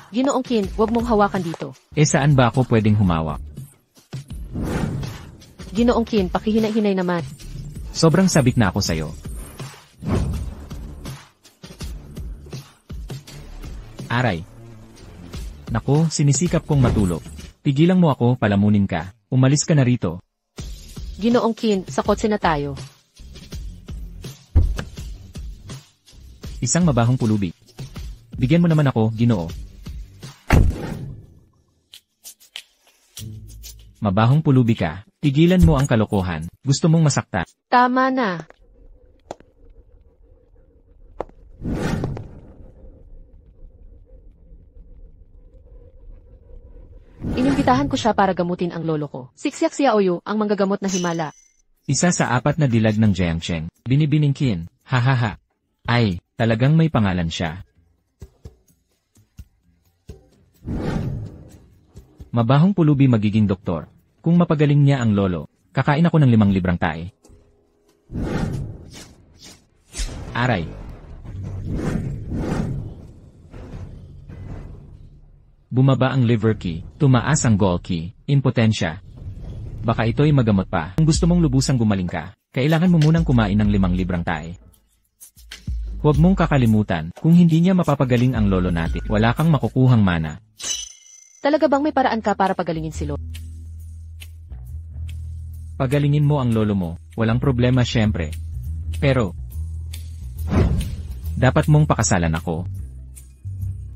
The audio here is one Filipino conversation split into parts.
Ginoong Qin, huwag mong hawakan dito. Saan ba ako pwedeng humawak? Ginoong Qin, pakihinay-hinay naman. Sobrang sabik na ako sa'yo. Aray. Naku, sinisikap kong matulog. Tigilan mo ako, palamunin ka. Umalis ka na rito. Ginoong Qin, sa kotse na tayo. Isang mabahong pulubi. Bigyan mo naman ako, Ginoo. Mabahong pulubi ka. Tigilan mo ang kalokohan. Gusto mong masakta. Tama na. Inimbitahan ko siya para gamutin ang lolo ko. Siksyak Xiaoyu, ang manggagamot na himala. Isa sa 4 na dilag ng Jiangsheng. Binibining Qin. Hahaha. Ay, talagang may pangalan siya. Mabahong pulubi magiging doktor. Kung mapagaling niya ang lolo, kakain ako ng 5 librang tae. Aray. Bumaba ang liver key, tumaas ang gall key, impotensya. Baka ito'y magamot pa. Kung gusto mong lubusang gumaling ka, kailangan mo munang kumain ng 5 librang tae. Huwag mong kakalimutan, kung hindi niya mapapagaling ang lolo natin, wala kang makukuhang mana. Talaga bang may paraan ka para pagalingin si lolo? Pagalingin mo ang lolo mo, walang problema syempre. Pero, dapat mong pakasalan ako.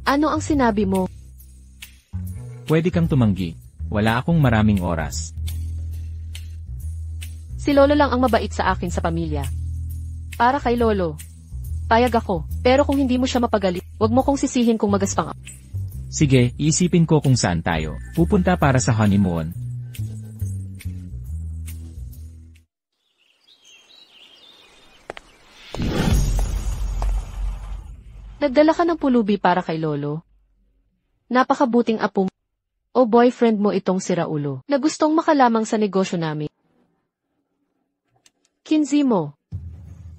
Ano ang sinabi mo? Pwede kang tumanggi. Wala akong maraming oras. Si lolo lang ang mabait sa akin sa pamilya. Para kay lolo, payag ako. Pero kung hindi mo siya mapagaling, wag mo kong sisihin kung magaspang ako. Sige, iisipin ko kung saan tayo pupunta para sa honeymoon. Nagdala ka ng pulubi para kay lolo. Napakabuting apo o boyfriend mo itong si Raulo na gustong makalamang sa negosyo namin. Kinzimo,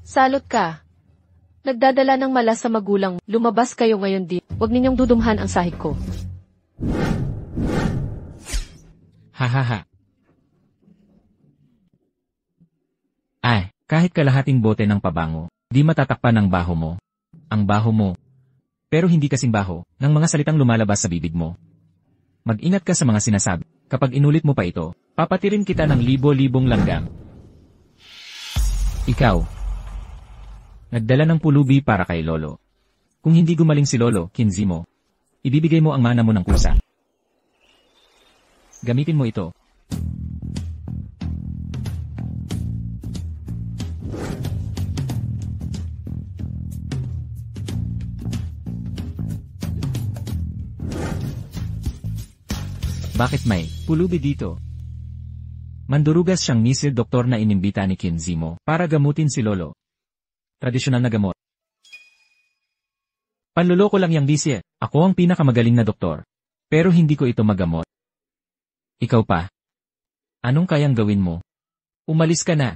salot ka. Nagdadala ng malas sa magulang, lumabas kayo ngayon din. Huwag ninyong dudumhan ang sahig ko. Hahaha. Ay, kahit kalahating bote ng pabango, di matatakpan ang baho mo. Ang baho mo. Pero hindi kasing baho, ng mga salitang lumalabas sa bibig mo. Mag-ingat ka sa mga sinasabi. Kapag inulit mo pa ito, papatirin kita ng libo-libong langgam. Ikaw. Nagdala ng pulubi para kay lolo. Kung hindi gumaling si lolo, Kinzimo, ibibigay mo ang mana mo ng kusa. Gamitin mo ito. Bakit may pulubi dito? Mandurugas siyang misil doktor na inimbita ni Kinzimo para gamutin si lolo. Tradisyonal na gamot. Panloloko lang yang bisye. Ako ang pinakamagaling na doktor. Pero hindi ko ito magamot. Ikaw pa. Anong kayang gawin mo? Umalis ka na.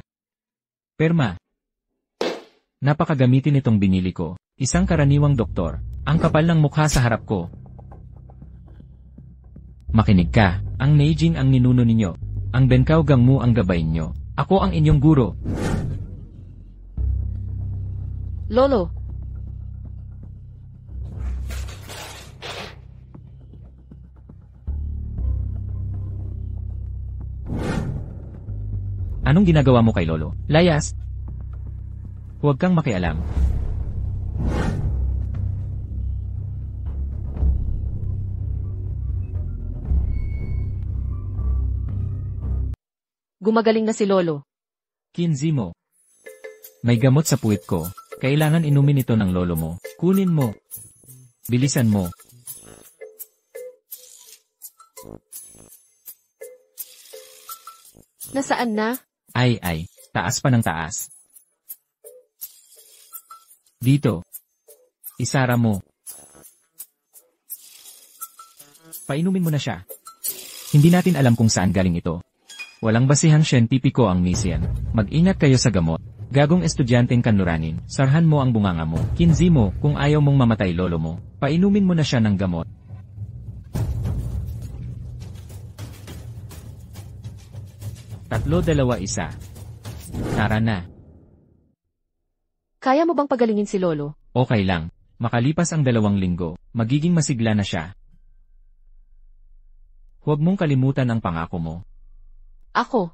Perma. Napakagamitin itong binili ko. Isang karaniwang doktor. Ang kapal ng mukha sa harap ko. Makinig ka. Ang Neijing ang ninuno ninyo. Ang Benkao Gangmu ang gabay nyo. Ako ang inyong guro. Lolo. Anong ginagawa mo kay lolo? Layas. Huwag kang makialam. Gumagaling na si lolo. Kinzimo. May gamot sa puwit ko. Kailangan inumin ito ng lolo mo. Kunin mo. Bilisan mo. Nasaan na? Ay, taas pa ng taas. Dito. Isara mo. Painumin mo na siya. Hindi natin alam kung saan galing ito. Walang basihang siyentipiko ang misiyan. Mag-ingat kayo sa gamot. Gagong estudyanteng kanluranin, sarhan mo ang bunganga mo. Kinzimo, kung ayaw mong mamatay lolo mo, painumin mo na siya ng gamot. 3-2-1. Tara na. Kaya mo bang pagalingin si Lolo? Okay lang. Makalipas ang 2 linggo, magiging masigla na siya. Huwag mong kalimutan ang pangako mo. Ako.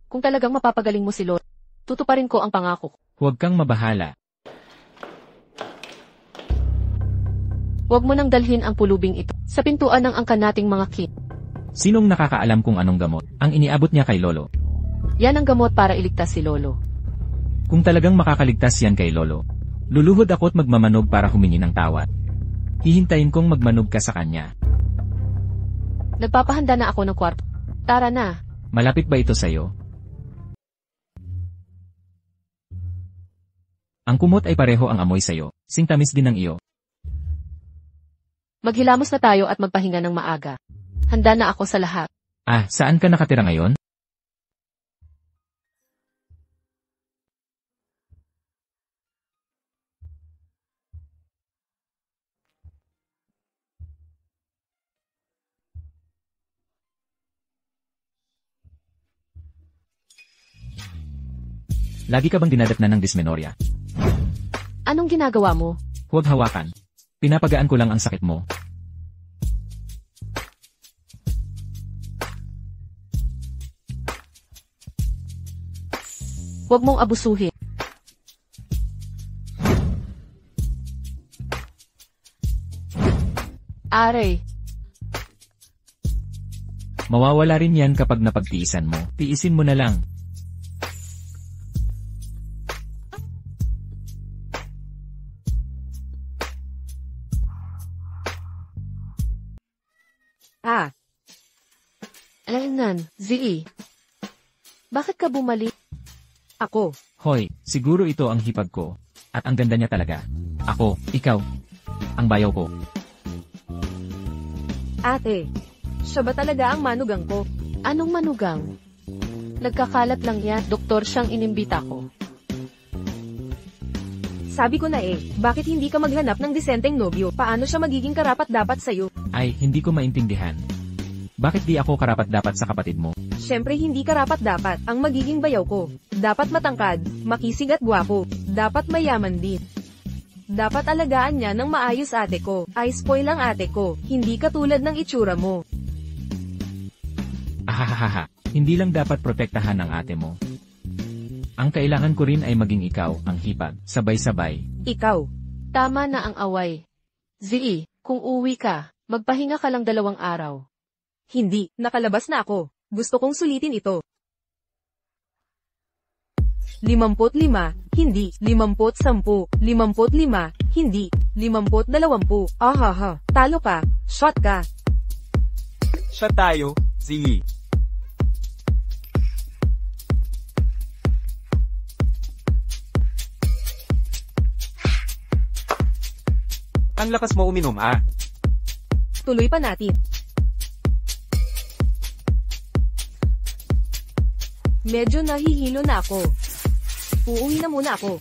Kung talagang mapapagaling mo si Lolo, tutuparin ko ang pangako ko. Huwag kang mabahala. Huwag mo nang dalhin ang pulubing ito sa pintuan ng angkan nating mga kit. Sinong nakakaalam kung anong gamot ang iniabot niya kay Lolo? Yan ang gamot para iligtas si Lolo. Kung talagang makakaligtas yan kay Lolo, luluhod ako't magmamanog para humingi ng tawad. Hihintayin kong magmanog ka sa kanya. Nagpapahanda na ako ng kwarto. Tara na. Malapit ba ito sa'yo? Ang kumot ay pareho ang amoy sa'yo, singtamis din ng iyo. Maghilamos na tayo at magpahinga ng maaga. Handa na ako sa lahat. Ah, saan ka nakatira ngayon? Lagi ka bang dinadatnan ng dysmenorrhea? Anong ginagawa mo? Huwag hawakan. Pinapagaan ko lang ang sakit mo. Huwag mong abusuhin. Aray. Mawawala rin yan kapag napagtiisan mo. Tiisin mo na lang. Alaynan, Z.E. Bakit ka bumalik? Ako. Hoy, siguro ito ang hipag ko. At ang ganda niya talaga. Ako, ikaw. Ang bayaw ko. Ate, siya ba talaga ang manugang ko? Anong manugang? Nagkakalat lang yan, doktor siyang inimbita ko. Sabi ko na bakit hindi ka maghanap ng disenteng nobyo? Paano siya magiging karapat-dapat sa'yo? Ay, hindi ko maintindihan. Bakit di ako karapat-dapat sa kapatid mo? Siyempre hindi karapat-dapat ang magiging bayaw ko. Dapat matangkad, makisig at gwapo. Dapat mayaman din. Dapat alagaan niya ng maayos ate ko. Ay spoil ang ate ko, hindi katulad ng itsura mo. Ahahaha, hindi lang dapat protektahan ang ate mo. Ang kailangan ko rin ay maging ikaw, ang hipag, sabay-sabay. Ikaw. Tama na ang away. Z.E., kung uwi ka, magpahinga ka lang 2 araw. Hindi, nakalabas na ako. Gusto kong sulitin ito. 55, hindi, 50-10, 55, hindi, 50-20. Ahaha, talo ka, shot ka. Shot tayo, Z. Ang lakas mo uminom Tuloy pa natin. Medyo nahihilo na ako. Uuwi na muna ako.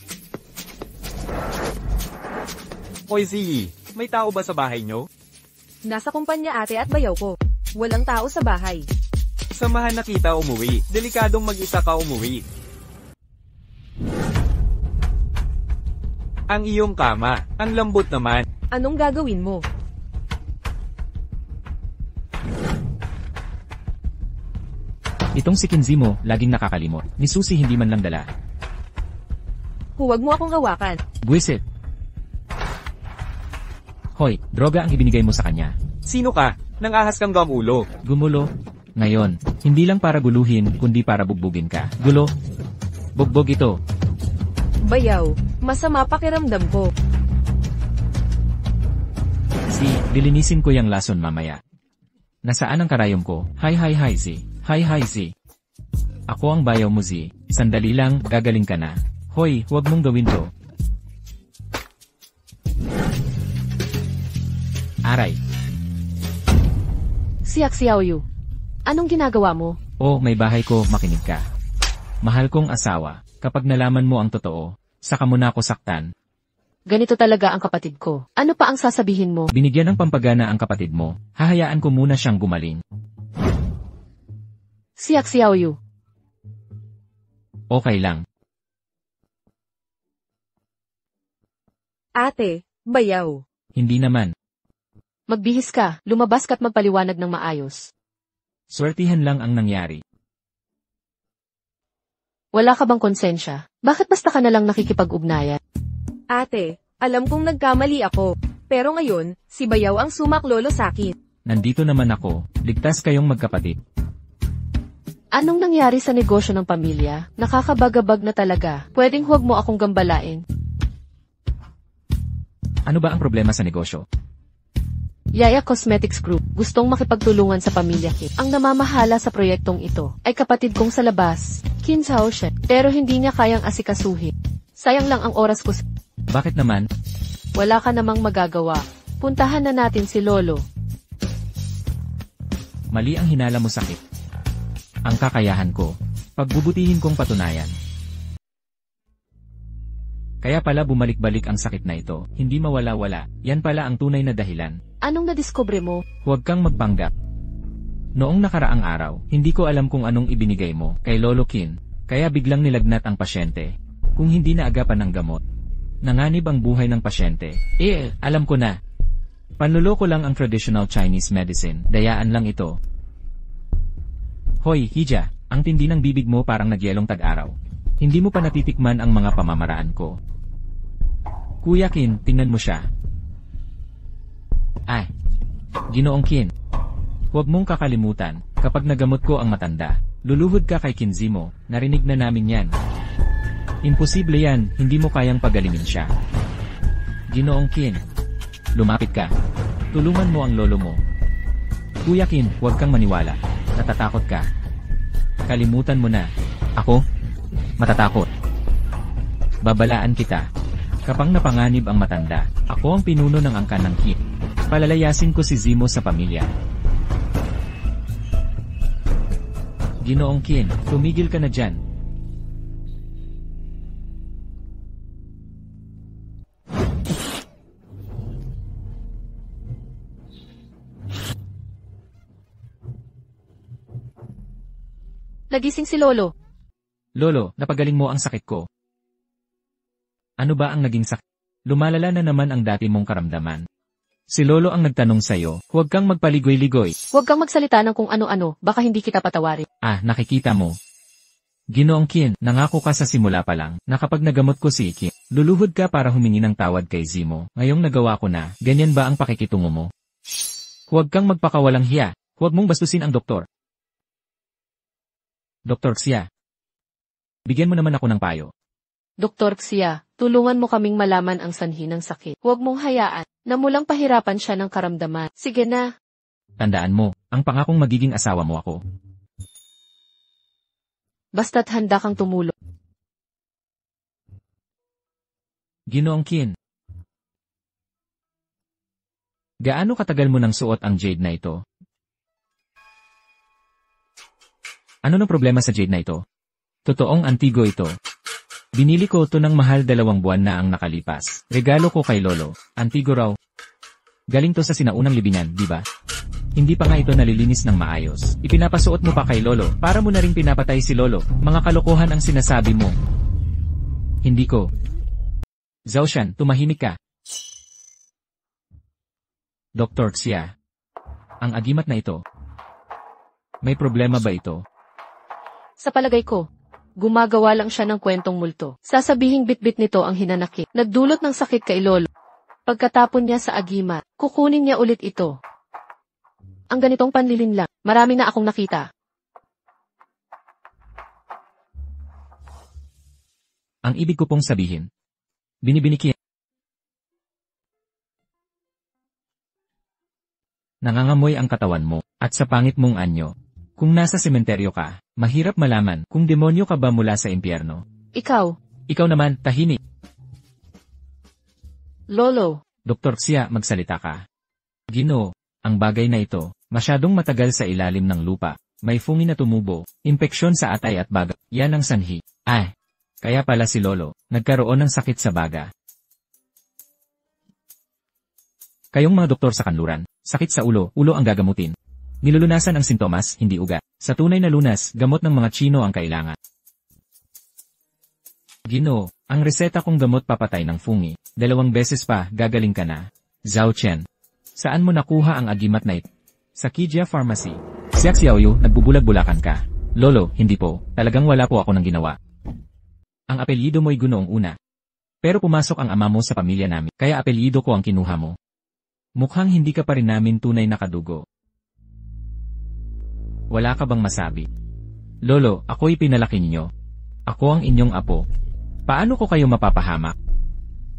Hoy Z, may tao ba sa bahay nyo? Nasa kumpanya ate at bayaw ko. Walang tao sa bahay. Samahan na kita umuwi. Delikadong mag-isa ka umuwi. Ang iyong kama, ang lambot naman. Anong gagawin mo? Itong si Kinzi mo, laging nakakalimot. Ni Susie hindi man lang dala. Huwag mo akong hawakan. Buwisit. Hoy, droga ang ibinigay mo sa kanya. Sino ka? Nangahas kang gamulo. Gumulo. Ngayon, hindi lang para guluhin, kundi para bugbugin ka. Gulo. Bugbog ito. Bayaw, masama pakiramdam ko. Dilinisin ko yung lason mamaya. Nasaan ang karayom ko? Hi Z. Hi Z. Ako ang bayaw mo Z. Sandali lang, gagaling ka na. Hoy, huwag mong gawin to. Aray. Siak Xiaoyu. Anong ginagawa mo? Oh, may bahay ko, makinig ka. Mahal kong asawa, kapag nalaman mo ang totoo, saka mo na ako saktan. Ganito talaga ang kapatid ko. Ano pa ang sasabihin mo? Binigyan ng pampagana ang kapatid mo, hahayaan ko muna siyang gumaling. Siak Xiaoyu. Okay lang. Ate, bayaw. Hindi naman. Magbihis ka, lumabas ka't magpaliwanag ng maayos. Swertihan lang ang nangyari. Wala ka bang konsensya? Bakit basta ka nalang nakikipag-ugnayan? Ate, alam kong nagkamali ako. Pero ngayon, si bayaw ang sumaklolo sakin. Nandito naman ako, ligtas kayong magkapatid. Anong nangyari sa negosyo ng pamilya? Nakakabagabag na talaga. Pwedeng huwag mo akong gambalain. Ano ba ang problema sa negosyo? Yaya Cosmetics Group, gustong makipagtulungan sa pamilya Kim. Ang namamahala sa proyektong ito ay kapatid kong sa labas, Kim Xiaoshen. Pero hindi niya kayang asikasuhin. Sayang lang ang oras ko. Bakit naman? Wala ka namang magagawa. Puntahan na natin si Lolo. Mali ang hinala mo sakit. Ang kakayahan ko, pagbubutihin kong patunayan. Kaya pala bumalik-balik ang sakit na ito, hindi mawala-wala, yan pala ang tunay na dahilan. Anong nadiskubre mo? Huwag kang magpanggap. Noong nakaraang araw, hindi ko alam kung anong ibinigay mo kay Lolo Kin, kaya biglang nilagnat ang pasyente. Kung hindi na agapan ng gamot, nanganib ang buhay ng pasyente. Alam ko na. Panluloko lang ang traditional Chinese medicine, dayaan lang ito. Hoy, Hija, ang tindi ng bibig mo parang nagyelong tag-araw. Hindi mo pa natitikman ang mga pamamaraan ko. Kuya Kin, tingnan mo siya. Ginoong Kin. Huwag mong kakalimutan, kapag nagamot ko ang matanda, luluhod ka kay Kinzi mo, narinig na namin yan. Imposible yan, hindi mo kayang pagalingin siya. Ginoong Kin. Lumapit ka. Tulungan mo ang lolo mo. Kuya Kin, huwag kang maniwala. Natatakot ka. Kalimutan mo na. Ako? Matatakot. Babalaan kita. Kapag napanganib ang matanda, ako ang pinuno ng angkan ng Kim. Palalayasin ko si Zimo sa pamilya. Ginoong Kin, tumigil ka na dyan. Nagising si Lolo. Lolo, napagaling mo ang sakit ko. Ano ba ang naging sakit? Lumalala na naman ang dati mong karamdaman. Si Lolo ang nagtanong sa'yo, huwag kang magpaligoy-ligoy. Huwag kang magsalita ng kung ano-ano, baka hindi kita patawarin. Nakikita mo. Ginoong Kin, nangako ka sa simula pa lang, na kapag nagamot ko si Kim, luluhod ka para humingi ng tawad kay Zimo. Ngayong nagawa ko na, ganyan ba ang pakikitungo mo? Huwag kang magpakawalang hiya, huwag mong bastusin ang doktor. Dr. Xia. Bigyan mo naman ako ng payo. Dr. Xia, tulungan mo kaming malaman ang sanhi ng sakit. Huwag mong hayaan na mulang pahirapan siya ng karamdaman. Sige na. Tandaan mo, ang pangakong magiging asawa mo ako. Basta't handa kang tumulong. Ginoong Kin. Gaano katagal mo nang suot ang jade na ito? Ano ng problema sa jade na ito? Totoong antigo ito. Binili ko ito ng mahal 2 buwan na ang nakalipas. Regalo ko kay Lolo. Antigo raw. Galing to sa sinaunang libingan, di ba? Hindi pa nga ito nalilinis ng maayos. Ipinapasuot mo pa kay Lolo, para mo na rin pinapatay si Lolo. Mga kalokohan ang sinasabi mo. Hindi ko. Zhaoshan, tumahimik ka. Dr. Xia. Ang agimat na ito. May problema ba ito? Sa palagay ko, gumagawa lang siya ng kwentong multo. Sasabihing bitbit nito ang hinanakit. Nagdulot ng sakit kay Lolo. Pagkatapon niya sa agimat, kukunin niya ulit ito. Ang ganitong panlilin lang, marami na akong nakita. Ang ibig ko pong sabihin, binibiniki. Nangangamoy ang katawan mo, at sa pangit mong anyo. Kung nasa sementeryo ka, mahirap malaman kung demonyo ka ba mula sa impyerno. Ikaw, Ikaw naman, tahimik. Lolo, Dr. Xia, magsalita ka. Ginoo, ang bagay na ito, masyadong matagal sa ilalim ng lupa. May fungi na tumubo, impeksyon sa atay at baga. Yan ang sanhi. Kaya pala si Lolo, nagkaroon ng sakit sa baga. Kayong mga doktor sa kanluran, sakit sa ulo ang gagamutin. Nilulunasan ang sintomas, hindi ugat. Sa tunay na lunas, gamot ng mga Chino ang kailangan. Ginoo, ang reseta kong gamot papatay ng fungi. 2 beses pa, gagaling ka na. Zhao Chen. Saan mo nakuha ang agimat na ito? Sa Kijia Pharmacy. Siak Xiaoyu, nagbubulag-bulakan ka. Lolo, hindi po. Talagang wala po ako ng ginawa. Ang apelyido mo'y Gunoong una. Pero pumasok ang ama mo sa pamilya namin, kaya apelyido ko ang kinuha mo. Mukhang hindi ka pa rin namin tunay na kadugo. Wala ka bang masabi? Lolo, ako'y pinalaki ninyo. Ako ang inyong apo. Paano ko kayo mapapahamak?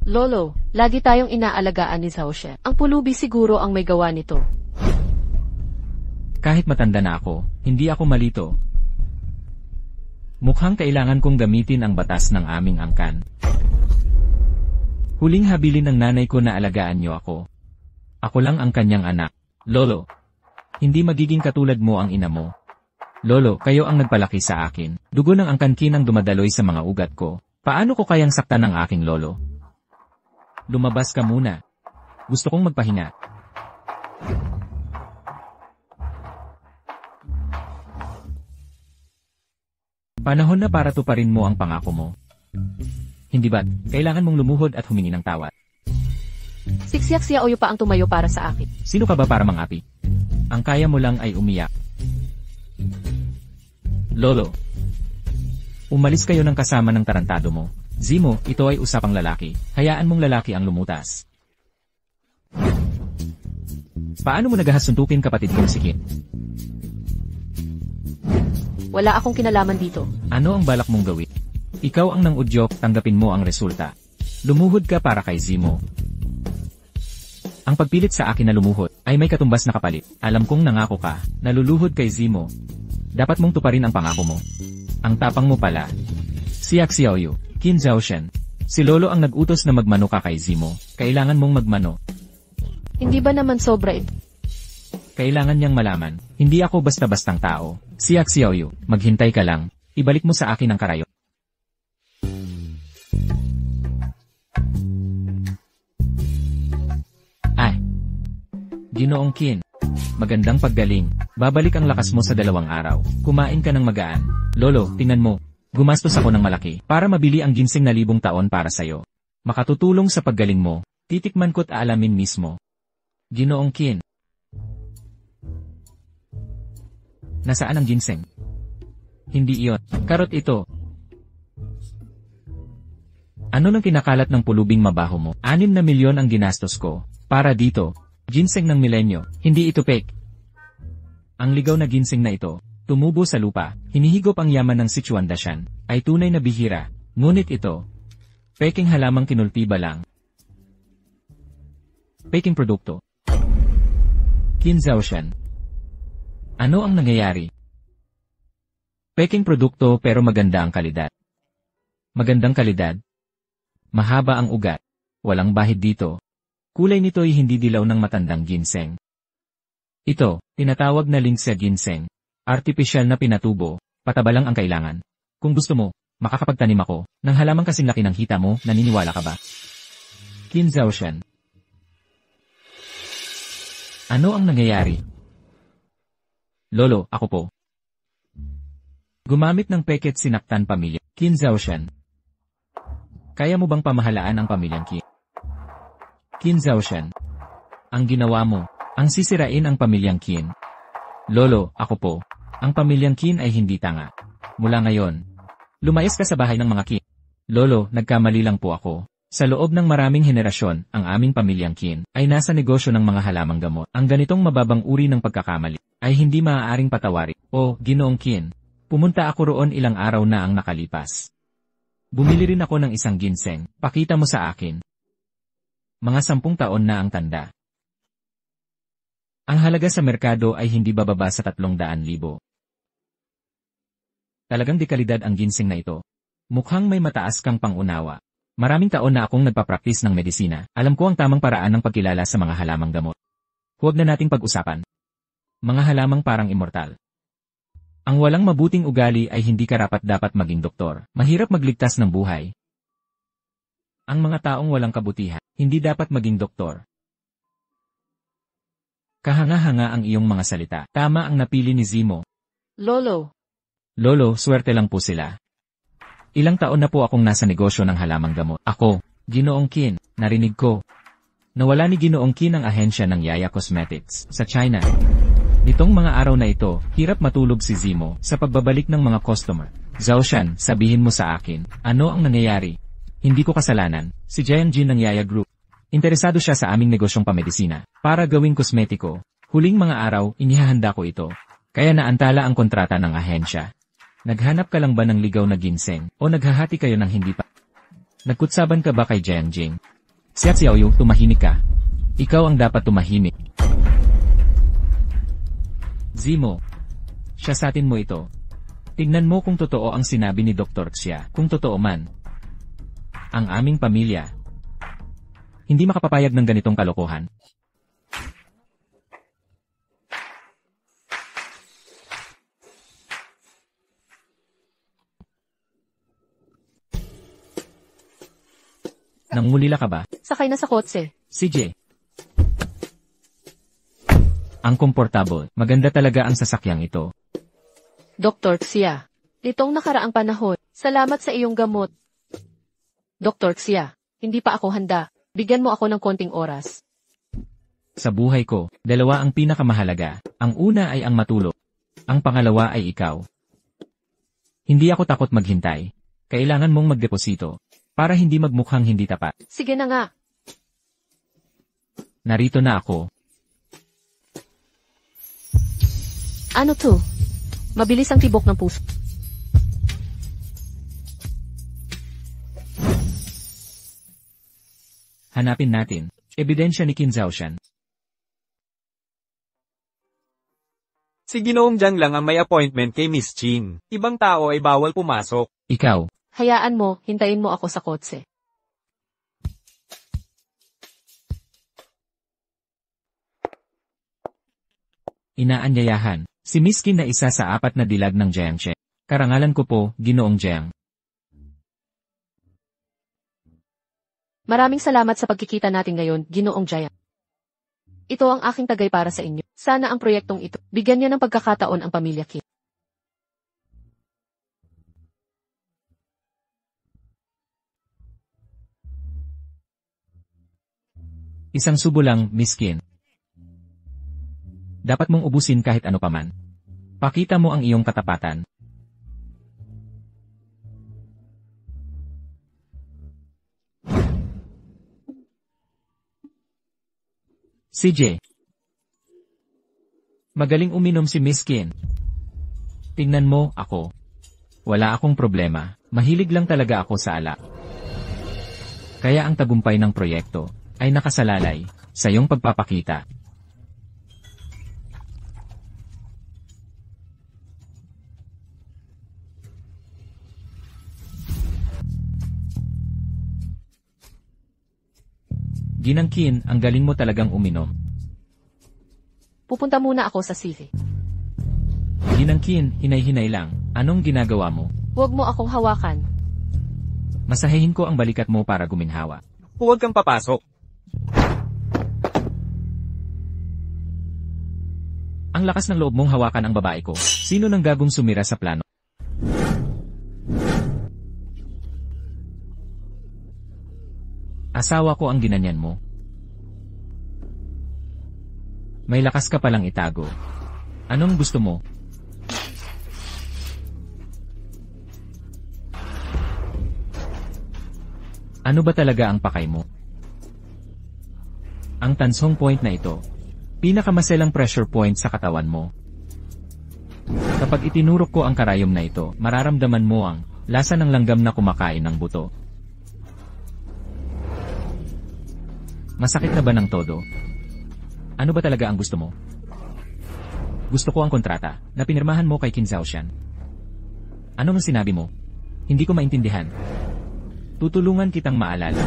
Lolo, lagi tayong inaalagaan ni Zhao She. Ang pulubi siguro ang may gawa nito. Kahit matanda na ako, hindi ako malito. Mukhang kailangan kong gamitin ang batas ng aming angkan. Huling habilin ng nanay ko na alagaan niyo ako. Ako lang ang kanyang anak. Lolo, hindi magiging katulad mo ang ina mo. Lolo, kayo ang nagpalaki sa akin. Dugo ng angkankin ang dumadaloy sa mga ugat ko. Paano ko kayang saktan ng aking lolo? Lumabas ka muna. Gusto kong magpahinga. Panahon na para tuparin mo ang pangako mo. Hindi ba't, kailangan mong lumuhod at humingi ng tawad? Siksiak Xiaoyu pa ang tumayo para sa akin. Sino ka ba para mangapi? Ang kaya mo lang ay umiyak. Lolo, umalis kayo ng kasama ng tarantado mo. Zimo, ito ay usapang lalaki. Hayaan mong lalaki ang lumutas. Paano mo nagahasuntukin kapatid kong si Qin? Wala akong kinalaman dito. Ano ang balak mong gawin? Ikaw ang nang-udyok, tanggapin mo ang resulta. Lumuhod ka para kay Zimo. Ang pagpilit sa akin na lumuhod ay may katumbas na kapalit. Alam kong nangako ka, naluluhod kay Zimo. Dapat mong tuparin ang pangako mo. Ang tapang mo pala. Siak Xiaoyu, Qin Zhaoshen. Si Lolo ang nag-utos na magmano ka kay Zimo. Kailangan mong magmano. Hindi ba naman sobra ito? Kailangan niyang malaman, hindi ako basta-bastang tao. Siak Xiaoyu, maghintay ka lang. Ibalik mo sa akin ang karayo. Ay! Ginoong Qin. Magandang paggaling. Babalik ang lakas mo sa 2 araw. Kumain ka ng magaan. Lolo, tingnan mo. Gumastos ako ng malaki para mabili ang ginseng na 1,000 taon para sayo. Makatutulong sa paggaling mo. Titikman ko't aalamin mismo. Ginoong Qin. Nasaan ang ginseng? Hindi iyon. Karot ito. Ano nang kinakalat ng pulubing mabaho mo? 6 na milyon ang ginastos ko. Para dito. Ginseng ng milenyo. Hindi ito fake. Ang ligaw na ginseng na ito, tumubo sa lupa, hinihigop ang yaman ng Sichuan Dashan, ay tunay na bihira. Ngunit ito, peking halamang kinultiba lang. Peking produkto. Qin Zhaoshen. Ano ang nangyayari? Peking produkto pero maganda ang kalidad. Magandang kalidad. Mahaba ang ugat. Walang bahid dito. Kulay nito'y hindi dilaw ng matandang ginseng. Ito, tinatawag na Linxia ginseng. Artipisyal na pinatubo, pataba lang ang kailangan. Kung gusto mo, makakapagtanim ako, ng halamang kasing laki ng hita mo, naniniwala ka ba? Qin Zhaoshen. Ano ang nangyayari? Lolo, ako po. Gumamit ng peket sinaktan pamilya. Qin Zhaoshen. Kaya mo bang pamahalaan ang pamilyang Qin? Qin Zhaoshen. Ang ginawa mo, ang sisirain ang pamilyang Qin. Lolo, ako po. Ang pamilyang Qin ay hindi tanga. Mula ngayon, lumayas ka sa bahay ng mga Qin. Lolo, nagkamali lang po ako. Sa loob ng maraming henerasyon, ang aming pamilyang Qin ay nasa negosyo ng mga halamang gamot. Ang ganitong mababang uri ng pagkakamali ay hindi maaaring patawarin. O, Ginoong Qin, pumunta ako roon ilang araw na ang nakalipas. Bumili rin ako ng isang ginseng. Pakita mo sa akin. Mga 10 taon na ang tanda. Ang halaga sa merkado ay hindi bababa sa 300,000. Talagang dekalidad ang ginseng na ito. Mukhang may mataas kang pangunawa. Maraming taon na akong nagpa-practice ng medisina. Alam ko ang tamang paraan ng pagkilala sa mga halamang gamot. Huwag na nating pag-usapan. Mga halamang parang immortal. Ang walang mabuting ugali ay hindi karapat-dapat maging doktor. Mahirap magligtas ng buhay. Ang mga taong walang kabutihan, hindi dapat maging doktor. Kahanga-hanga ang iyong mga salita. Tama ang napili ni Zemo. Lolo, Lolo, swerte lang po sila. Ilang taon na po akong nasa negosyo ng halamang gamot. Ako, Ginoong Qin, narinig ko. Nawala ni Ginoong Qin ang ahensya ng Yaya Cosmetics sa China. Nitong mga araw na ito, hirap matulog si Zemo sa pagbabalik ng mga customer. Zhao Shan, sabihin mo sa akin, ano ang nangyayari? Hindi ko kasalanan, si Jiangjin ng Yaya Group. Interesado siya sa aming negosyong pamedisina. Para gawing kosmetiko, huling mga araw, inihahanda ko ito. Kaya naantala ang kontrata ng ahensya. Naghanap ka lang ba ng ligaw na ginseng, o naghahati kayo ng hindi pa? Nagkutsaban ka ba kay Jiangjing? Siya Xiaoyu, tumahimik ka. Ikaw ang dapat tumahimik. Zemo, siyasatin mo ito. Tignan mo kung totoo ang sinabi ni Dr. Xia, kung totoo man. Ang aming pamilya. Hindi makapapayag ng ganitong kalokohan. Nangulila ka ba? sakay na sa kotse. CJ. Ang komportable, maganda talaga ang sasakyang ito. Dr. Xia, nitong nakaraang panahon, salamat sa iyong gamot. Dr. Xia, hindi pa ako handa. Bigyan mo ako ng konting oras. Sa buhay ko, dalawa ang pinakamahalaga. Ang una ay ang matulog. Ang pangalawa ay ikaw. Hindi ako takot maghintay. Kailangan mong magdeposito. Para hindi magmukhang hindi tapat. Sige na nga. Narito na ako. Ano to? Mabilis ang tibok ng puso. Hanapin natin. Ebidensya ni Qin Zhaoshan. Si Ginoong Jiang lang ang may appointment kay Miss Qin. Ibang tao ay bawal pumasok. Ikaw. Hayaan mo, hintayin mo ako sa kotse. Inaanyayahan. Si Miss Qin na isa sa 4 na dilag ng Jiangche. Karangalan ko po, Ginoong Jiang. Maraming salamat sa pagkikita natin ngayon, Ginoong Jiang. Ito ang aking tagay para sa inyo. Sana ang proyektong ito, bigyan niya ng pagkakataon ang pamilya Qin. Isang subo lang, Miss Qin. Dapat mong ubusin kahit ano paman. Pakita mo ang iyong katapatan. CJ. Magaling uminom si Miss Qin. Tingnan mo, ako. Wala akong problema, mahilig lang talaga ako sa alak. Kaya ang tagumpay ng proyekto ay nakasalalay sa iyong pagpapakita. Ginang Qin, ang galing mo talagang uminom. Pupunta muna ako sa CV. Ginang Qin, hinay-hinay lang. Anong ginagawa mo? Huwag mo akong hawakan. Masahehin ko ang balikat mo para guminhawa. Huwag kang papasok. Ang lakas ng loob mong hawakan ang babae ko. Sino nang gagong sumira sa plano? Asawa ko ang ginanyan mo. May lakas ka palang itago. Anong gusto mo? Ano ba talaga ang pakay mo? Ang tansong point na ito, pinakamaselang pressure point sa katawan mo. Kapag itinurok ko ang karayom na ito, mararamdaman mo ang lasa ng langgam na kumakain ng buto. Masakit na ba ng todo? Ano ba talaga ang gusto mo? Gusto ko ang kontrata na pinirmahan mo kay Qin Zhaoshan. Ano ang sinabi mo? Hindi ko maintindihan. Tutulungan kitang maalala.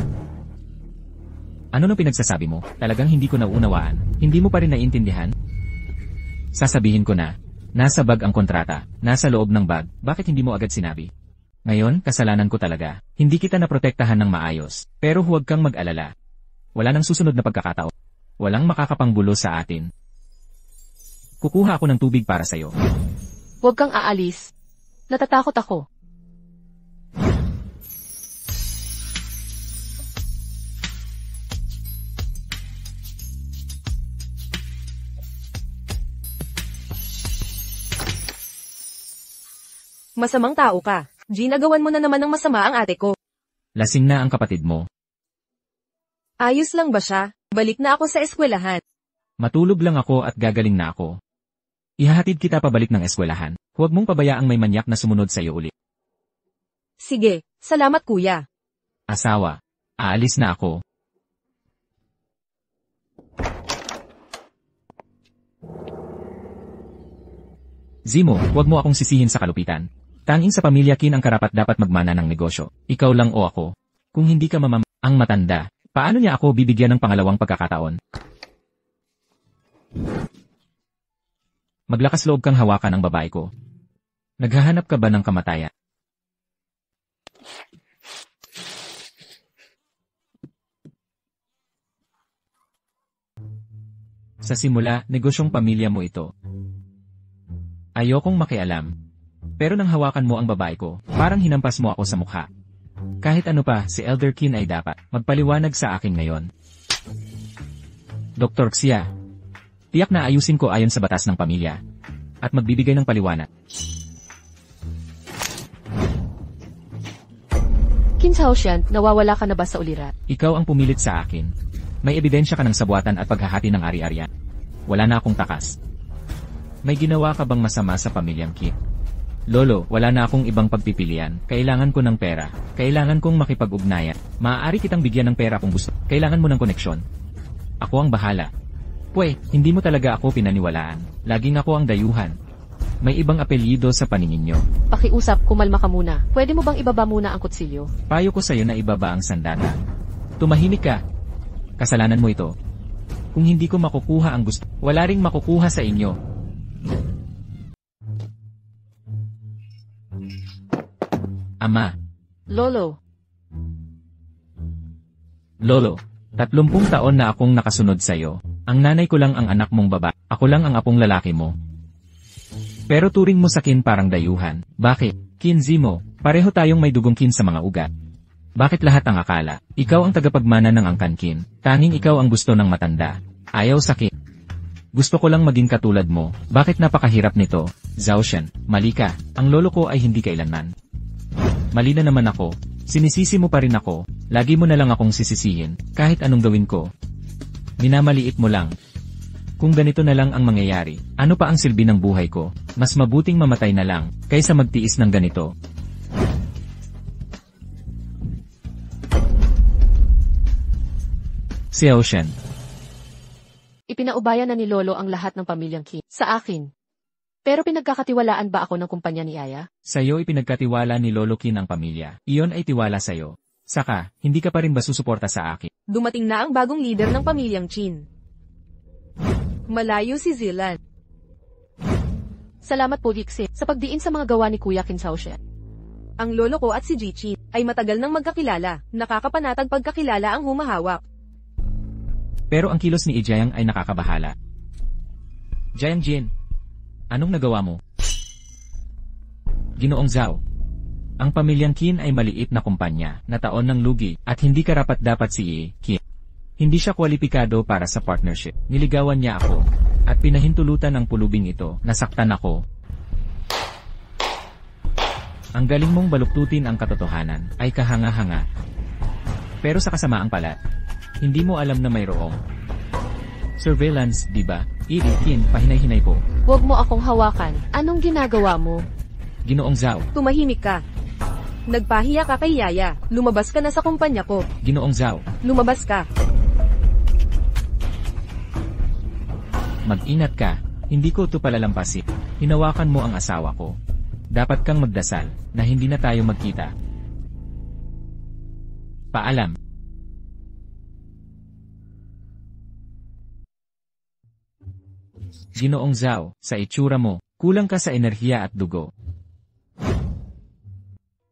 Ano nang pinagsasabi mo? Talagang hindi ko naunawaan. Hindi mo pa rin naiintindihan? Sasabihin ko na, nasa bag ang kontrata, nasa loob ng bag, bakit hindi mo agad sinabi? Ngayon, kasalanan ko talaga. Hindi kita naprotektahan ng maayos, pero huwag kang mag-alala. Wala nang susunod na pagkakataon. Walang makakapanggulo sa atin. Kukuha ako ng tubig para sa'yo. Huwag kang aalis. Natatakot ako. Masamang tao ka. Ginagawan mo na naman ng masama ang ate ko. Lasing na ang kapatid mo. Ayos lang ba siya? Balik na ako sa eskwelahan. Matulog lang ako at gagaling na ako. Ihahatid kita pabalik ng eskwelahan. Huwag mong pabayaang may manyak na sumunod sa'yo ulit. Sige, salamat kuya. Asawa, aalis na ako. Zimo, huwag mo akong sisihin sa kalupitan. Tanging sa pamilya Kin ang karapat-dapat magmana ng negosyo. Ikaw lang o ako. Kung hindi ka ang matanda, paano niya ako bibigyan ng pangalawang pagkakataon? Maglakas loob kang hawakan ang babae ko. Naghahanap ka ba ng kamatayan? Sa simula, negosyong pamilya mo ito. Ayokong makialam. Pero nang hawakan mo ang babae ko, parang hinampas mo ako sa mukha. Kahit ano pa, si Elder Kin ay dapat magpaliwanag sa akin ngayon. Dr. Xia, tiyak na ayusin ko ayon sa batas ng pamilya. At magbibigay ng paliwanag. Qin Shaoxian, nawawala ka na ba sa ulirat? Ikaw ang pumilit sa akin. May ebidensya ka ng sabuatan at paghahati ng ari-arian. Wala na akong takas. May ginawa ka bang masama sa pamilyang Qin? Lolo, wala na akong ibang pagpipilian. Kailangan ko ng pera. Kailangan kong makipag-ugnayan. Maaari kitang bigyan ng pera kung gusto. Kailangan mo ng koneksyon. Ako ang bahala. Pwe, hindi mo talaga ako pinaniwalaan. Laging ako ang dayuhan. May ibang apelyido sa paningin nyo. Pakiusap, kumalma ka muna. Pwede mo bang ibaba muna ang kutsilyo? Payo ko sa'yo na ibaba ang sandata. Tumahimik ka. Kasalanan mo ito. Kung hindi ko makukuha ang gusto, wala ring makukuha sa inyo. Ama. Lolo. Lolo, 30 taon na akong nakasunod sa'yo. Ang nanay ko lang ang anak mong baba. Ako lang ang apong lalaki mo. Pero turing mo sa Kin parang dayuhan. Bakit? Kin Zimo, pareho tayong may dugong Kin sa mga ugat. Bakit lahat ang akala? Ikaw ang tagapagmana ng angkan Kin. Tanging ikaw ang gusto ng matanda. Ayaw sa Kin. Gusto ko lang maging katulad mo. Bakit napakahirap nito? Zaoshan, mali ka. Ang lolo ko ay hindi kailanman. Mali na naman ako. Sinisisi mo pa rin ako. Lagi mo na lang akong sisisihin. Kahit anong gawin ko. Minamaliit mo lang. Kung ganito na lang ang mangyayari, ano pa ang silbi ng buhay ko? Mas mabuting mamatay na lang, kaysa magtiis ng ganito. Si Ocean. Ipinaubaya na ni Lolo ang lahat ng pamilyang Qin sa akin. Pero pinagkakatiwalaan ba ako ng kumpanya ni Aya? Sa'yo ipinagkatiwala ni Lolo Kin ang pamilya. Iyon ay tiwala sa'yo. Saka, hindi ka pa rin ba susuporta sa akin? Dumating na ang bagong leader ng pamilyang Qin. Malayo si Zilan. Salamat po Dixie sa pagdiin sa mga gawa ni Kuya Qin Shaoxian. Ang lolo ko at si Jiqin ay matagal nang magkakilala. Nakakapanatag pagkakilala ang humahawak. Pero ang kilos ni Ijayang ay nakakabahala. Jayang Jin, anong nagawa mo? Ginoong Zhao, ang pamilyang Qin ay maliit na kumpanya na taon ng lugi at hindi karapat-dapat si Qin. Hindi siya kwalipikado para sa partnership. Niligawan niya ako at pinahintulutan ng pulubing ito. Nasaktan ako. Ang galing mong baluktutin ang katotohanan ay kahanga-hanga. Pero sa kasamaang pala, hindi mo alam na mayroong surveillance, di ba? Qin, pahinay-hinay po. Huwag mo akong hawakan. Anong ginagawa mo? Ginoong Zhao. Tumahimik ka. Nagpahiya ka kay Yaya. Lumabas ka na sa kumpanya ko. Ginoong Zhao. Lumabas ka. Mag-ingat ka. Hindi ko ito palalampasin. Hinawakan mo ang asawa ko. Dapat kang magdasal na hindi na tayo magkita. Paalam. Ginoong Zhao, sa itsura mo, kulang ka sa enerhiya at dugo.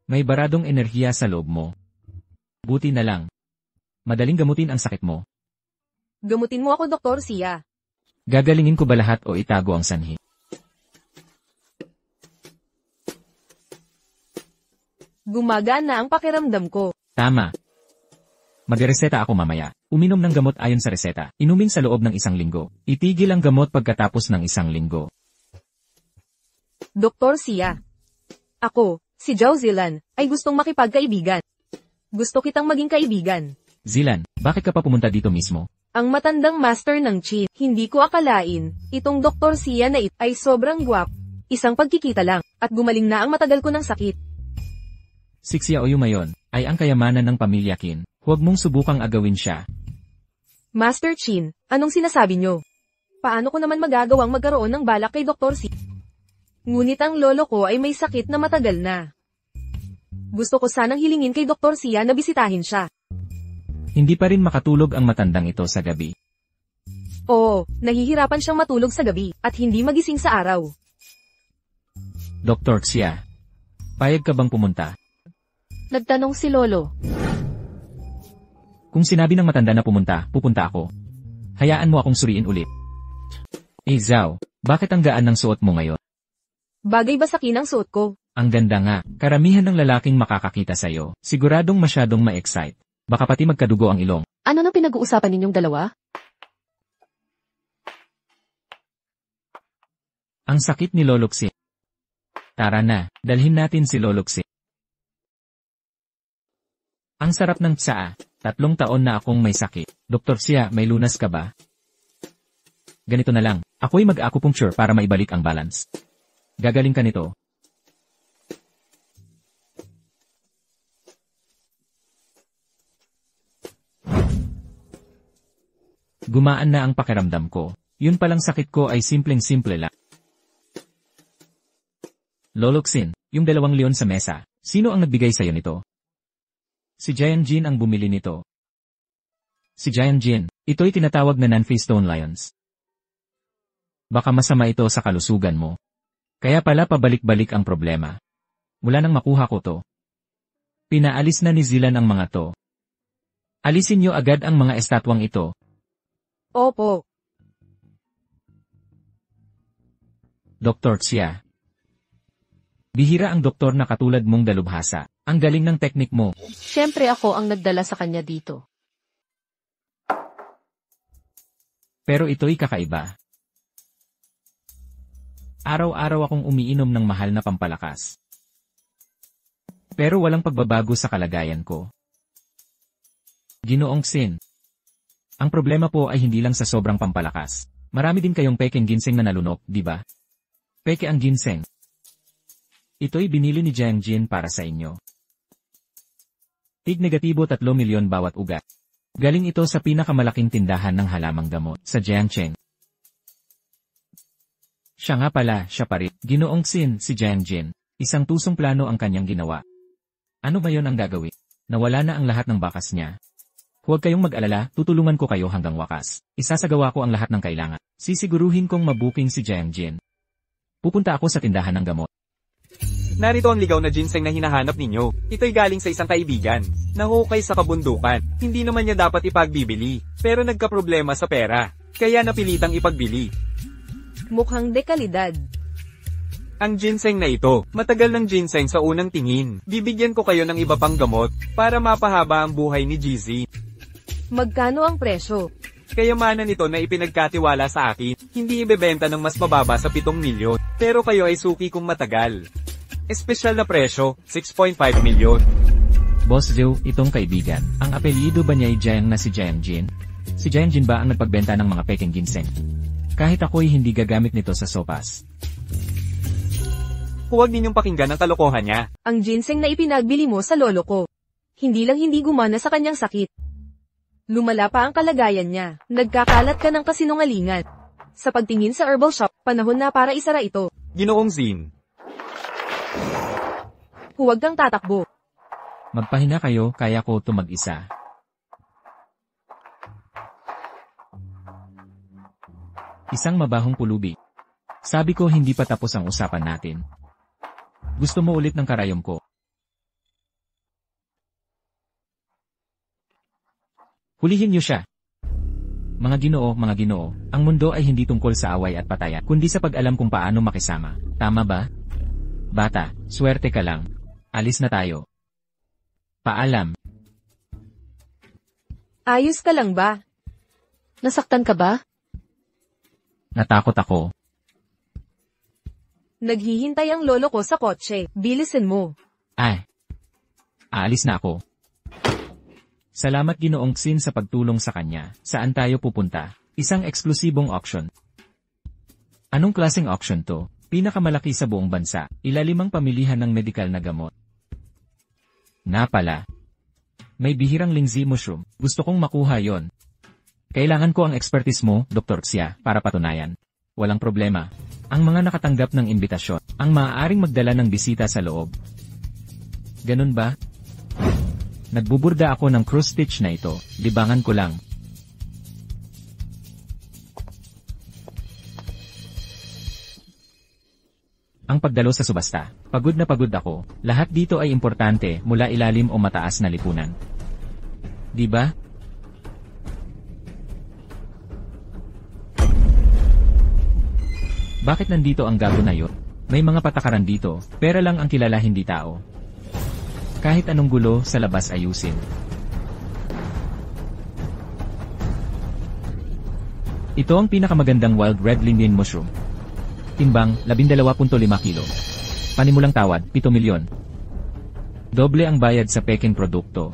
May baradong enerhiya sa loob mo. Buti na lang. Madaling gamutin ang sakit mo. Gamutin mo ako, Dr. Sia. Gagalingin ko ba lahat o itago ang sanhi? Gumagaan na ang pakiramdam ko. Tama. Magreseta ako mamaya. Uminom ng gamot ayon sa reseta. Inumin sa loob ng 1 linggo. Itigil ang gamot pagkatapos ng 1 linggo. Dr. Sia. Ako, si Zhao Zilan, ay gustong makipagkaibigan. Gusto kitang maging kaibigan. Zilan, bakit ka pa pumunta dito mismo? Ang matandang master ng Qin, hindi ko akalain, itong Dr. Sia na ito ay sobrang guwap. Isang pagkikita lang, at gumaling na ang matagal ko ng sakit. Si Xia Oyumayon, ay ang kayamanan ng pamilya Qin. Huwag mong subukang agawin siya. Master Qin, anong sinasabi nyo? Paano ko naman magagawang magkaroon ng balak kay Dr. Sia? Ngunit ang lolo ko ay may sakit na matagal na. Gusto ko sanang hilingin kay Dr. Sia na bisitahin siya. Hindi pa rin makatulog ang matandang ito sa gabi. Oo, nahihirapan siyang matulog sa gabi, at hindi magising sa araw. Dr. Xia, payag ka bang pumunta? Nagtanong si Lolo. Kung sinabi ng matanda na pupunta ako. Hayaan mo akong suriin ulit. Zhao, bakit ang gaan ng suot mo ngayon? Bagay ba sa kinang suot ko? Ang ganda nga, karamihan ng lalaking makakakita sa'yo. Siguradong masyadong ma-excite. Baka pati magkadugo ang ilong. Ano nang pinag-uusapan ninyong dalawa? Ang sakit ni Lolo Xi. Tara na, dalhin natin si Lolo Xi. Ang sarap ng tsaa. 3 taon na akong may sakit. Dr. Xia, may lunas ka ba? Ganito na lang, ako'y mag-acupuncture para maibalik ang balance. Gagaling ka nito. Gumaan na ang pakiramdam ko. Yun palang sakit ko ay simpleng-simple lang. Lolo Xin, yung 2 leon sa mesa, sino ang nagbigay sa'yo nito? Si Jian Jin ang bumili nito. Si Jian Jin, ito'y tinatawag na non-face stone lions. Baka masama ito sa kalusugan mo. Kaya pala pabalik-balik ang problema. Mula nang makuha ko to. Pinaalis na ni Zilan ang mga to. Alisin niyo agad ang mga estatwang ito. Opo. Dr. Xia. Bihira ang doktor na katulad mong dalubhasa. Ang galing ng teknik mo. Siyempre ako ang nagdala sa kanya dito. Pero ito'y kakaiba. Araw-araw akong umiinom ng mahal na pampalakas. Pero walang pagbabago sa kalagayan ko. Ginoong Xin. Ang problema po ay hindi lang sa sobrang pampalakas. Marami din kayong pekeng ginseng na nalunok, di ba? Peke ang ginseng. Ito'y binili ni Jiang Jin para sa inyo. Tig negatibo 3 milyon bawat ugat. Galing ito sa pinakamalaking tindahan ng halamang gamot, sa Jiangcheng. Siya nga pala, siya pa rin. Ginoong Xin, si Jiang Jin. Isang tusong plano ang kanyang ginawa. Ano ba yon ang gagawin? Nawala na ang lahat ng bakas niya. Huwag kayong mag-alala, tutulungan ko kayo hanggang wakas. Isasagawa ko ang lahat ng kailangan. Sisiguruhin kong mabuking si Jiang Jin. Pupunta ako sa tindahan ng gamot. Narito ang ligaw na ginseng na hinahanap ninyo. Ito'y galing sa isang kaibigan. Nahukay sa kabundukan. Hindi naman niya dapat ipagbibili. Pero nagkaproblema sa pera. Kaya napilitang ipagbili. Mukhang dekalidad. Ang ginseng na ito, matagal ng ginseng sa unang tingin. Bibigyan ko kayo ng iba pang gamot para mapahaba ang buhay ni GZ. Magkano ang presyo? Kayamanan ito na ipinagkatiwala sa akin. Hindi ibebenta ng mas mababa sa 7 milyon. Pero kayo ay suki kung matagal. Espesyal na presyo, 6.5 milyon. Boss Joe, itong kaibigan, ang apelyido ba niya ay Jiang na si Jiang Jin? Si Jiang Jin ba ang nagpagbenta ng mga pekeng ginseng? Kahit ako'y hindi gagamit nito sa sopas. Huwag ninyong pakinggan ang kalokohan niya. Ang ginseng na ipinagbili mo sa lolo ko. Hindi lang hindi gumana sa kanyang sakit. Lumala pa ang kalagayan niya. Nagkakalat ka ng kasinungalingan. Sa pagtingin sa herbal shop, panahon na para isara ito. Ginoong Xin. Huwag kang tatakbo. Magpahinga kayo, kaya ko ito mag-isa. Isang mabahong pulubi. Sabi ko hindi pa tapos ang usapan natin. Gusto mo ulit ng karayom ko? Hulihin niyo siya. Mga ginoo, ang mundo ay hindi tungkol sa away at patayan, kundi sa pag-alam kung paano makisama. Tama ba? Bata, swerte ka lang. Alis na tayo. Paalam. Ayos ka lang ba? Nasaktan ka ba? Natakot ako. Naghihintay ang lolo ko sa kotse. Bilisin mo. Ay. Aalis na ako. Salamat Ginoong Xin sa pagtulong sa kanya. Saan tayo pupunta? Isang eksklusibong auction. Anong klaseng auction to? Pinakamalaki sa buong bansa. Ilalimang pamilihan ng medikal na gamot. Pala. May bihirang lingzi mushroom. Gusto kong makuha yon. Kailangan ko ang expertise mo, Dr. Xia, para patunayan. Walang problema. Ang mga nakatanggap ng imbitasyon, ang maaaring magdala ng bisita sa loob. Ganun ba? Nagbuburda ako ng cross stitch na ito, libangan ko lang. Ang pagdalo sa subasta. Pagod na pagod ako. Lahat dito ay importante mula ilalim o mataas na lipunan. Di ba? Bakit nandito ang gago na yun? May mga patakaran dito, pera lang ang kilala hindi tao. Kahit anong gulo sa labas ayusin. Ito ang pinakamagandang wild red linden mushroom. Timbang, 12.5 kilo. Panimulang tawad, 7 milyon. Doble ang bayad sa peking produkto.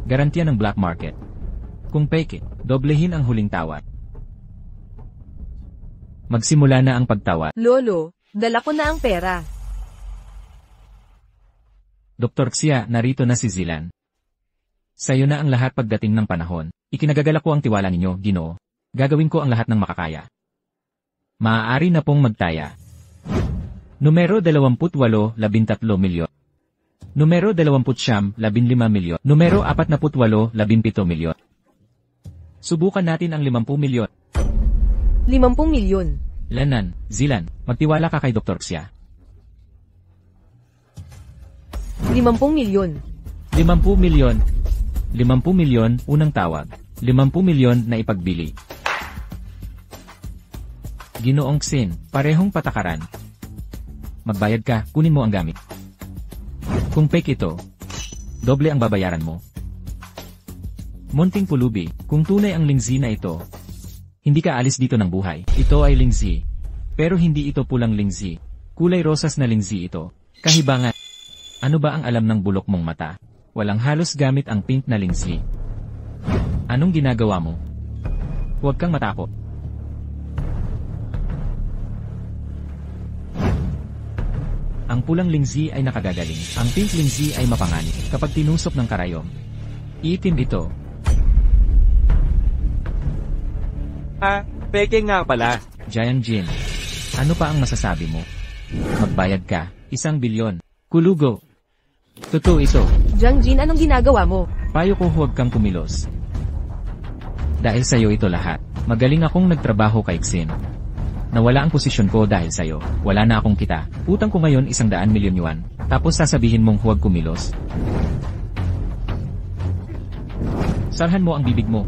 Garantiya ng black market. Kung peke, doblehin ang huling tawad. Magsimula na ang pagtawad. Lolo, dala ko na ang pera. Dr. Xia, narito na si Zilan. Sa'yo na ang lahat pagdating ng panahon. Ikinagagalak ko ang tiwala ninyo, Ginoo. Gagawin ko ang lahat ng makakaya. Maaari na pong magtaya. Numero 28, 13 milyon. Numero 29, 15 milyon. Numero 48, 17 milyon. Subukan natin ang 50 milyon. 50 milyon. Lanan, Zilan, magtiwala ka kay Dr. Xia. 50 milyon. 50 milyon. 50 milyon, unang tawag. 50 milyon na ipagbili. Ginoong Xin, parehong patakaran. Magbayad ka, kunin mo ang gamit. Kung fake ito, doble ang babayaran mo. Munting pulubi, kung tunay ang lingzi na ito, hindi ka alis dito ng buhay. Ito ay lingzi. Pero hindi ito pulang lingzi. Kulay rosas na lingzi ito. Kahibangan. Ano ba ang alam ng bulok mong mata? Walang halos gamit ang pink na lingzi. Anong ginagawa mo? Huwag kang matakot. Ang pulang lingzi ay nakagagaling. Ang pink lingzi ay mapanganib kapag tinusok ng karayom. Itim ito. Peke nga pala. Jiang Jin. Ano pa ang masasabi mo? Magbayad ka. 1 bilyon. Kulugo. Totoo ito. Jiang Jin, anong ginagawa mo? Payo ko huwag kang kumilos. Dahil sa'yo ito lahat. Magaling akong nagtrabaho kay Xin. Nawala ang posisyon ko dahil sa'yo. Wala na akong kita. Utang ko ngayon 100 milyon yuan. Tapos sasabihin mong huwag kumilos. Sarhan mo ang bibig mo.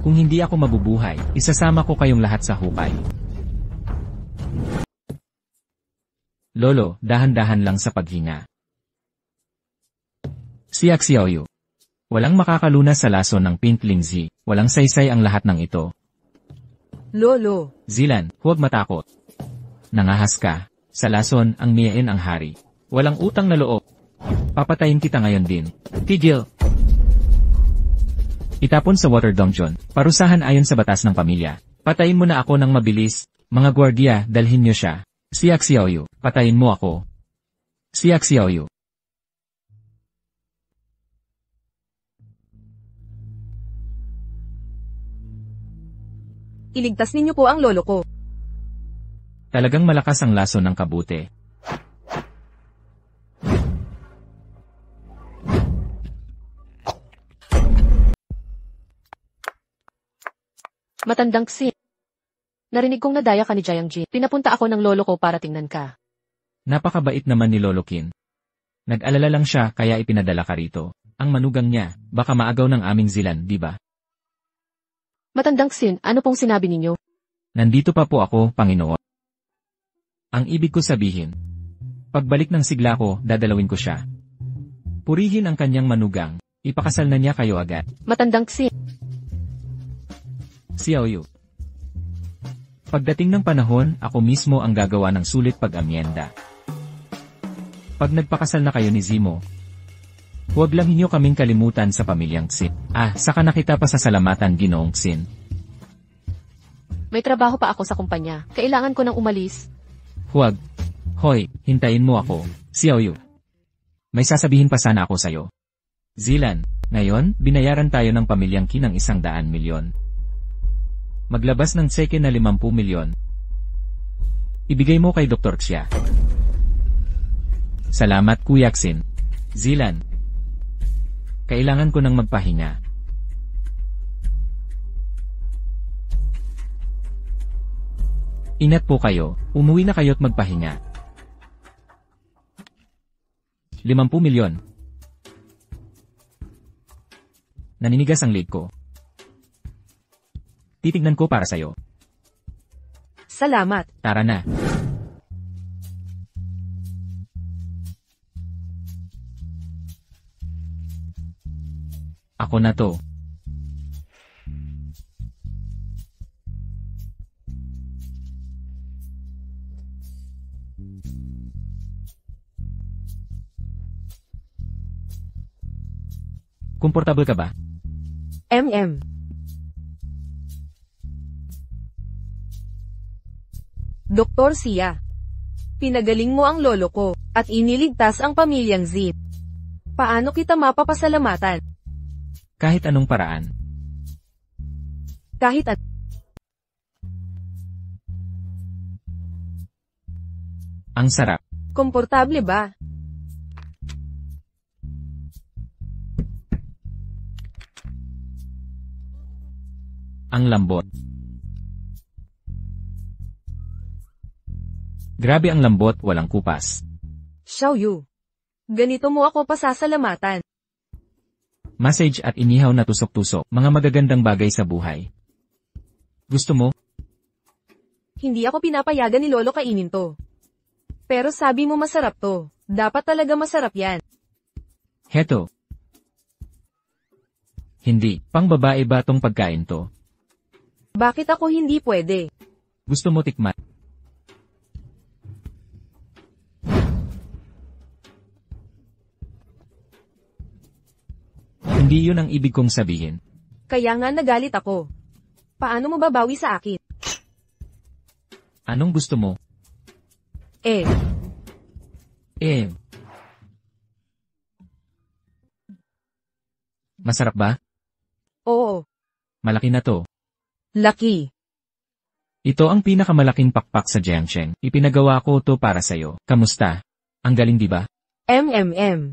Kung hindi ako mabubuhay, isasama ko kayong lahat sa hukay. Lolo, dahan-dahan lang sa paghinga. Siak Xiaoyu. Walang makakalunas sa laso ng pink lingzi. Walang saysay ang lahat ng ito. Lolo. Zilan, huwag matakot. Nangahas ka. Sa lason, ang miyain ang hari. Walang utang na loob. Papatayin kita ngayon din. Tigil. Itapon sa water dungeon. Parusahan ayon sa batas ng pamilya. Patayin mo na ako ng mabilis. Mga gwardiya, dalhin niyo siya. Siak Xiaoyu, patayin mo ako. Siak Xiaoyu. Iligtas ninyo po ang lolo ko. Talagang malakas ang laso ng kabute. Matandang Xin. Narinig kong nadaya ka ni Jiang Jin. Pinapunta ako ng lolo ko para tingnan ka. Napakabait naman ni Lolo Qin. Nag-alala lang siya kaya ipinadala ka rito. Ang manugang niya, baka maagaw ng aming Zilan, di ba? Matandang Xin, ano pong sinabi ninyo? Nandito pa po ako, Panginoon. Ang ibig ko sabihin, pagbalik ng sigla ko, dadalawin ko siya. Purihin ang kanyang manugang, ipakasal na niya kayo agad. Matandang Xin. Xiao Yu. Pagdating ng panahon, ako mismo ang gagawa ng sulit pag-amyenda. Pag nagpakasal na kayo ni Zimo, huwag lang ninyo kaming kalimutan sa pamilyang Xin. Saka na kita pasasalamatan, Ginoong Xin. May trabaho pa ako sa kumpanya. Kailangan ko nang umalis. Huwag. Hoy, hintayin mo ako, Xiao Yu. May sasabihin pa sana ako sa'yo. Zilan, ngayon, binayaran tayo ng pamilyang Qi ng 100 milyon. Maglabas ng tseke na 50 milyon. Ibigay mo kay Dr. Xia. Salamat, Kuya Xin. Zilan. Kailangan ko nang magpahinga. Ingat po kayo, umuwi na kayo't magpahinga. 50 milyon. Naninigas ang leg ko. Titignan ko para sa'yo. Salamat. Tara na. Ako na to. Komportable ka ba? Dr. Xia. Pinagaling mo ang lolo ko, at iniligtas ang pamilyang Zip. Paano kita mapapasalamatan? Kahit anong paraan. Kahit Ang sarap. komportable ba? Ang lambot. Grabe ang lambot, walang kupas. Xiao Yu. Ganito mo ako pasasalamatan. Massage at inihaw na tusok-tusok, mga magagandang bagay sa buhay. Gusto mo? Hindi ako pinapayagan ni Lolo kainin to. Pero sabi mo masarap to. Dapat talaga masarap yan. Heto. Hindi, pang babae ba tong pagkain to? Bakit ako hindi pwede? Gusto mo tikman? Hindi yun ang ibig kong sabihin. Kaya nga nagalit ako. Paano mo babawi sa akin? Anong gusto mo? Masarap ba? Oo. Malaki na to. Lucky. Ito ang pinakamalaking pakpak sa Jiangsheng. Ipinagawa ko to para sa'yo. Kamusta? Ang galing, di ba?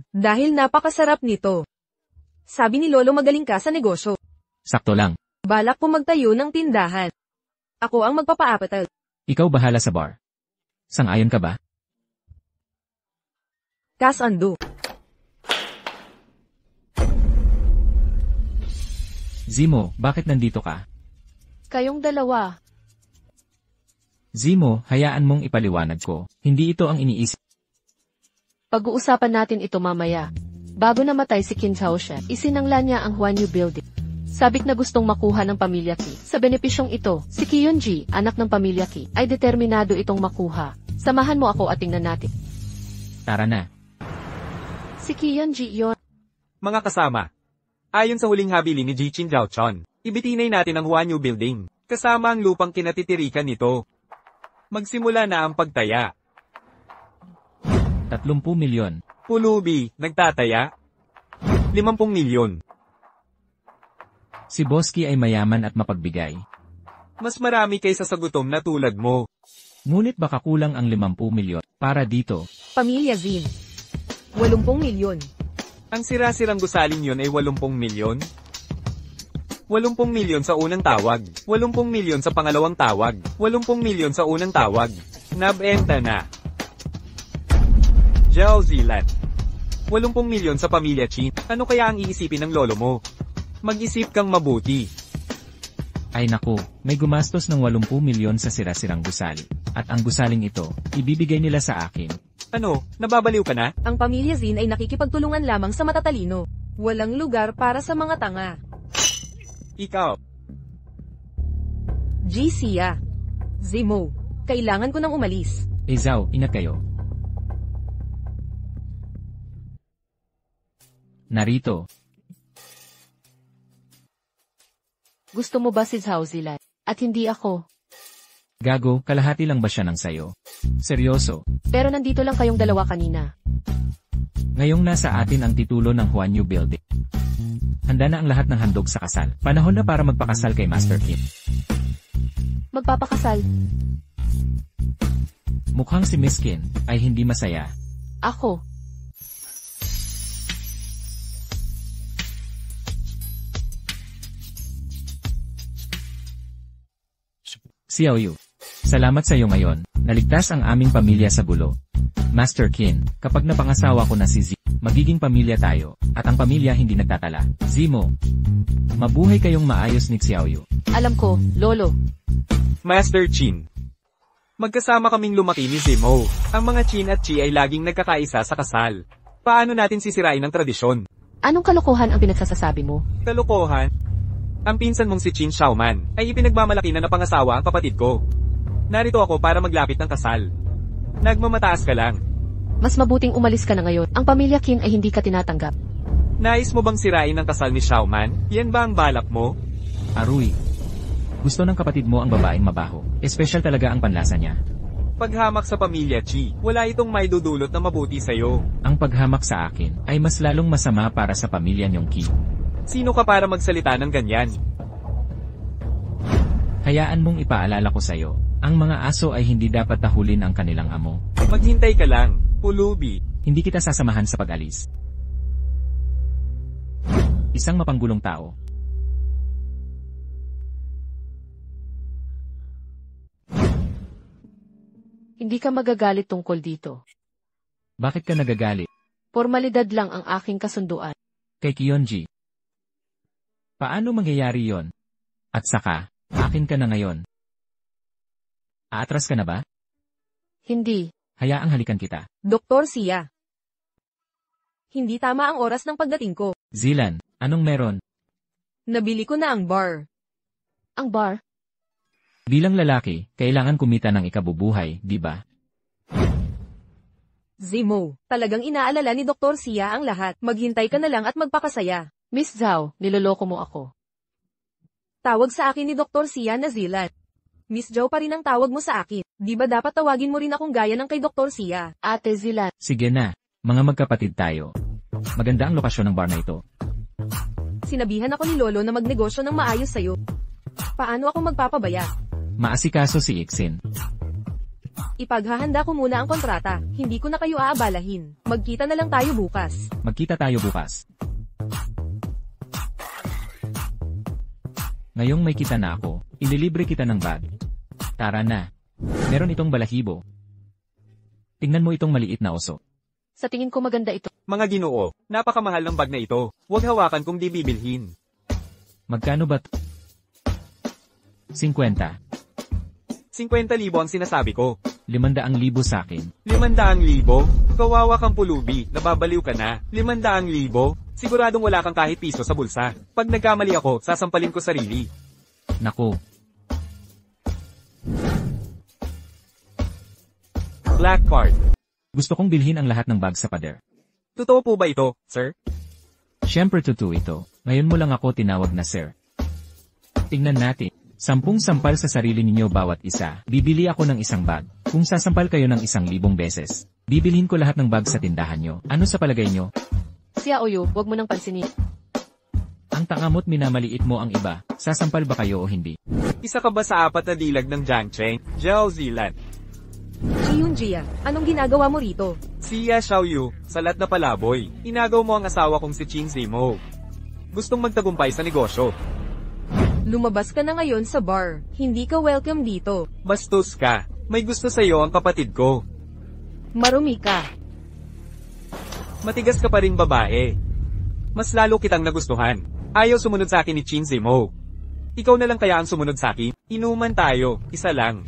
Dahil napakasarap nito. Sabi ni Lolo magaling ka sa negosyo. Sakto lang. Balak po magtayo ng tindahan. Ako ang magpapaapatal. Ikaw bahala sa bar. Sang-ayon ka ba? Kasando. Zimo, bakit nandito ka? Kayong dalawa. Zimo, hayaan mong ipaliwanag ko. Hindi ito ang iniisip. Pag-uusapan natin ito mamaya. Bago namatay si Qin Chaosheng, isinangla niya ang Huanyu Building. Sabik na gustong makuha ng pamilya Qi. Sa benepisyong ito, si Qiyunji, anak ng pamilya Qi, ay determinado itong makuha. Samahan mo ako at tingnan natin. Tara na. Si Qiyunji yon. Mga kasama. Ayon sa huling habili ni Jichin Zhaochon, ibitinay natin ang Huanyu Building, kasama ang lupang kinatitirikan nito. Magsimula na ang pagtaya. 30 milyon. Pulubi, nagtataya. 50 milyon. Si Boski ay mayaman at mapagbigay. Mas marami kaysa sa gutom na tulad mo. Ngunit baka kulang ang 50 milyon para dito. Pamilya Zin. 80 milyon. Ang sira-sirang gusaling yun ay 80 milyon. 80 milyon sa unang tawag. 80 milyon sa pangalawang tawag. 80 milyon sa unang tawag. Nabenta na. Zhao Zilan. 80 milyon sa pamilya Chin. Ano kaya ang iisipin ng lolo mo? Mag-isip kang mabuti. Ay naku, may gumastos ng 80 milyon sa sira-sirang gusali. At ang gusaling ito, ibibigay nila sa akin. Ano, nababaliw ka na? Ang pamilya Zin ay nakikipagtulungan lamang sa matatalino. Walang lugar para sa mga tanga. Ikaw. G. Sia. Zemo. Kailangan ko nang umalis. Zhao, ingat kayo. Narito. Gusto mo ba si Zhao Zilan? At hindi ako. Gago, kalahati lang ba siya ng sayo? Seryoso. Pero nandito lang kayong dalawa kanina. Ngayong nasa atin ang titulo ng Huan Yu Building. Handa na ang lahat ng handog sa kasal. Panahon na para magpakasal kay Master Kim. Magpapakasal. Mukhang si Miss Kim ay hindi masaya. Ako. Xiao Yu. Salamat sa iyo ngayon. Naligtas ang aming pamilya sa gulo. Master Qin, kapag napangasawa ko na si Z, magiging pamilya tayo, at ang pamilya hindi nagtatala. Zemo. Mabuhay kayong maayos ni Xiao Yu. Alam ko, Lolo. Master Chin. Magkasama kaming lumaki ni Zemo. Ang mga Chin at Chi ay laging nagkakaisa sa kasal. Paano natin sisirain ang tradisyon? Anong kalokohan ang pinagsasasabi mo? Kalokohan? Ang pinsan mong si Qin Xiaoman ay ipinagmamalaki na napangasawa ang kapatid ko. Narito ako para maglapit ng kasal. Nagmamataas ka lang. Mas mabuting umalis ka na ngayon. Ang pamilya Qin ay hindi ka tinatanggap. Nais mo bang sirain ang kasal ni Xiaoman? Yan ba ang balak mo? Arui. Gusto ng kapatid mo ang babaeng mabaho. Espesyal talaga ang panlasa niya. Paghamak sa pamilya Chi, wala itong may dudulot na mabuti sa'yo. Ang paghamak sa akin ay mas lalong masama para sa pamilya niyong Qi. Sino ka para magsalita ng ganyan? Hayaan mong ipaalala ko sa'yo, ang mga aso ay hindi dapat tahulin ang kanilang amo. Maghintay ka lang, pulubi. Hindi kita sasamahan sa pag-alis. Isang mapanggulong tao. Hindi ka magagalit tungkol dito. Bakit ka nagagalit? Formalidad lang ang aking kasunduan. Kay Kyonji. Paano mangyayari yon? At saka, akin ka na ngayon. Aatras ka na ba? Hindi. Hayaang halikan kita. Dr. Sia. Hindi tama ang oras ng pagdating ko. Zilan, anong meron? Nabili ko na ang bar. Ang bar? Bilang lalaki, kailangan kumita ng ikabubuhay, di ba? Zemo, talagang inaalala ni Dr. Sia ang lahat. Maghintay ka na lang at magpakasaya. Miss Zhao, niloloko mo ako. Tawag sa akin ni Dr. Sia na Zilan. Miss Zhao pa rin ang tawag mo sa akin. Di ba dapat tawagin mo rin akong gaya ng kay Dr. Sia? Ate Zilan. Sige na, mga magkapatid tayo. Maganda ang lokasyon ng bar na ito. Sinabihan ako ni Lolo na magnegosyo ng maayos sa'yo. Paano ako magpapabaya? Maasikaso si Ixin. Ipaghahanda ko muna ang kontrata. Hindi ko na kayo aabalahin. Magkita na lang tayo bukas. Magkita tayo bukas. Ngayong may kita na ako, ililibre kita ng bag. Tara na. Meron itong balahibo. Tingnan mo itong maliit na oso. Sa tingin ko maganda ito. Mga Ginoo, napakamahal ng bag na ito. Huwag hawakan kung di bibilhin. Magkano ba 50. 50,000 ang sinasabi ko. 500,000 sa akin. 500,000? Kawawa kang pulubi, nababaliw ka na. 500,000? Siguradong wala kang kahit piso sa bulsa. Pag nagkamali ako, sasampalin ko sarili. Naku. Black card. Gusto kong bilhin ang lahat ng bag sa pader. Totoo po ba ito, sir? Siyempre totoo ito. Ngayon mo lang ako tinawag na sir. Tingnan natin. 10 sampal sa sarili ninyo bawat isa. Bibili ako ng isang bag. Kung sasampal kayo ng 1,000 beses, bibilhin ko lahat ng bag sa tindahan nyo. Ano sa palagay nyo? Xiao Yu, wag mo nang pansinin. Ang tangamot minamaliit mo ang iba. Sasampal ba kayo o hindi? Isa ka ba sa 4 na dilag ng Jiangcheng, Zhao Zilan? Chiyun-Jia, anong ginagawa mo rito? Siya Xiaoyu, salat na palaboy. Inagaw mo ang asawa kong si Qin Zemo. Gustong magtagumpay sa negosyo. Lumabas ka na ngayon sa bar. Hindi ka welcome dito. Bastos ka. May gusto sa'yo ang kapatid ko. Marumi ka. Matigas ka pa rin babae. Mas lalo kitang nagustuhan. Ayaw sumunod sa akin ni Chin Zemo. Ikaw na lang kaya ang sumunod sa akin? Inuman tayo, isa lang.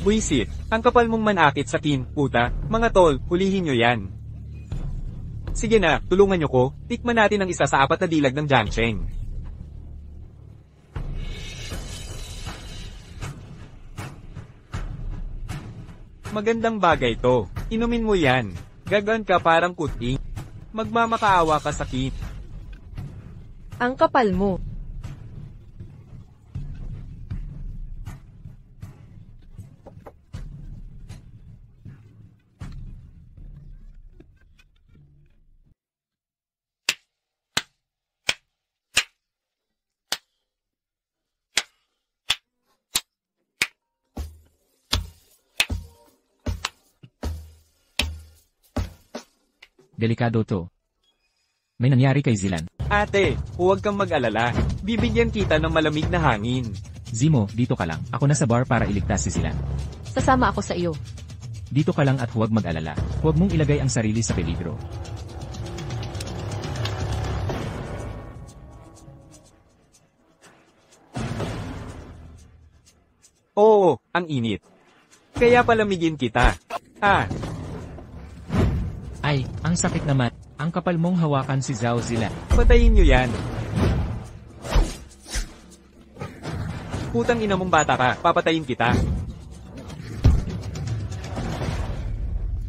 Buisit, ang kapal mong manakit sa kin, puta. Mga tol, hulihin nyo yan. Sige na, tulungan nyo ko. Tikman natin ang isa sa 4 na dilag ng Jiangsheng. Magandang bagay to. Inumin mo yan. Gagan ka parang kuting. Magmamakaawa ka sa kin. Ang kapal mo. Delikado to. May nangyari kay Zilan. Ate, huwag kang mag-alala. Bibigyan kita ng malamig na hangin. Zemo, dito ka lang. Ako na sa bar para iligtas si Zilan. Sasama ako sa iyo. Dito ka lang at huwag mag-alala. Huwag mong ilagay ang sarili sa peligro. Oo, ang init. Kaya palamigin kita. Ay, ang sakit naman. Ang kapal mong hawakan si Zhao Zilan. Patayin nyo yan. Putang ina mong bata ka, papatayin kita.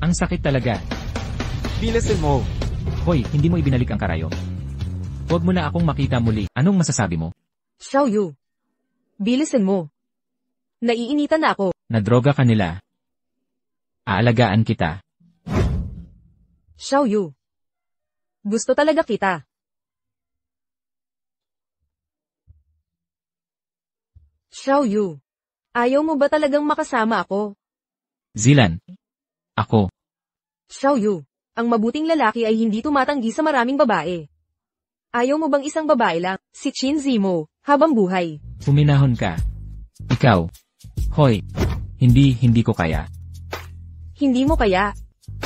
Ang sakit talaga. Bilasin mo. Hoy, hindi mo ibinalik ang karayo. Huwag mo na akong makita muli. Anong masasabi mo? Xiaoyu. Bilisin mo. Naiinitan na ako. Nadroga ka nila. Aalagaan kita. Xiaoyu. Gusto talaga kita. Xiaoyu. Ayaw mo ba talagang makasama ako? Zilan. Ako. Xiaoyu. Ang mabuting lalaki ay hindi tumatanggi sa maraming babae. Ayaw mo bang isang babae lang, si Chin Zemo, habang buhay? Huminahon ka. Ikaw. Hoy. Hindi ko kaya. Hindi mo kaya.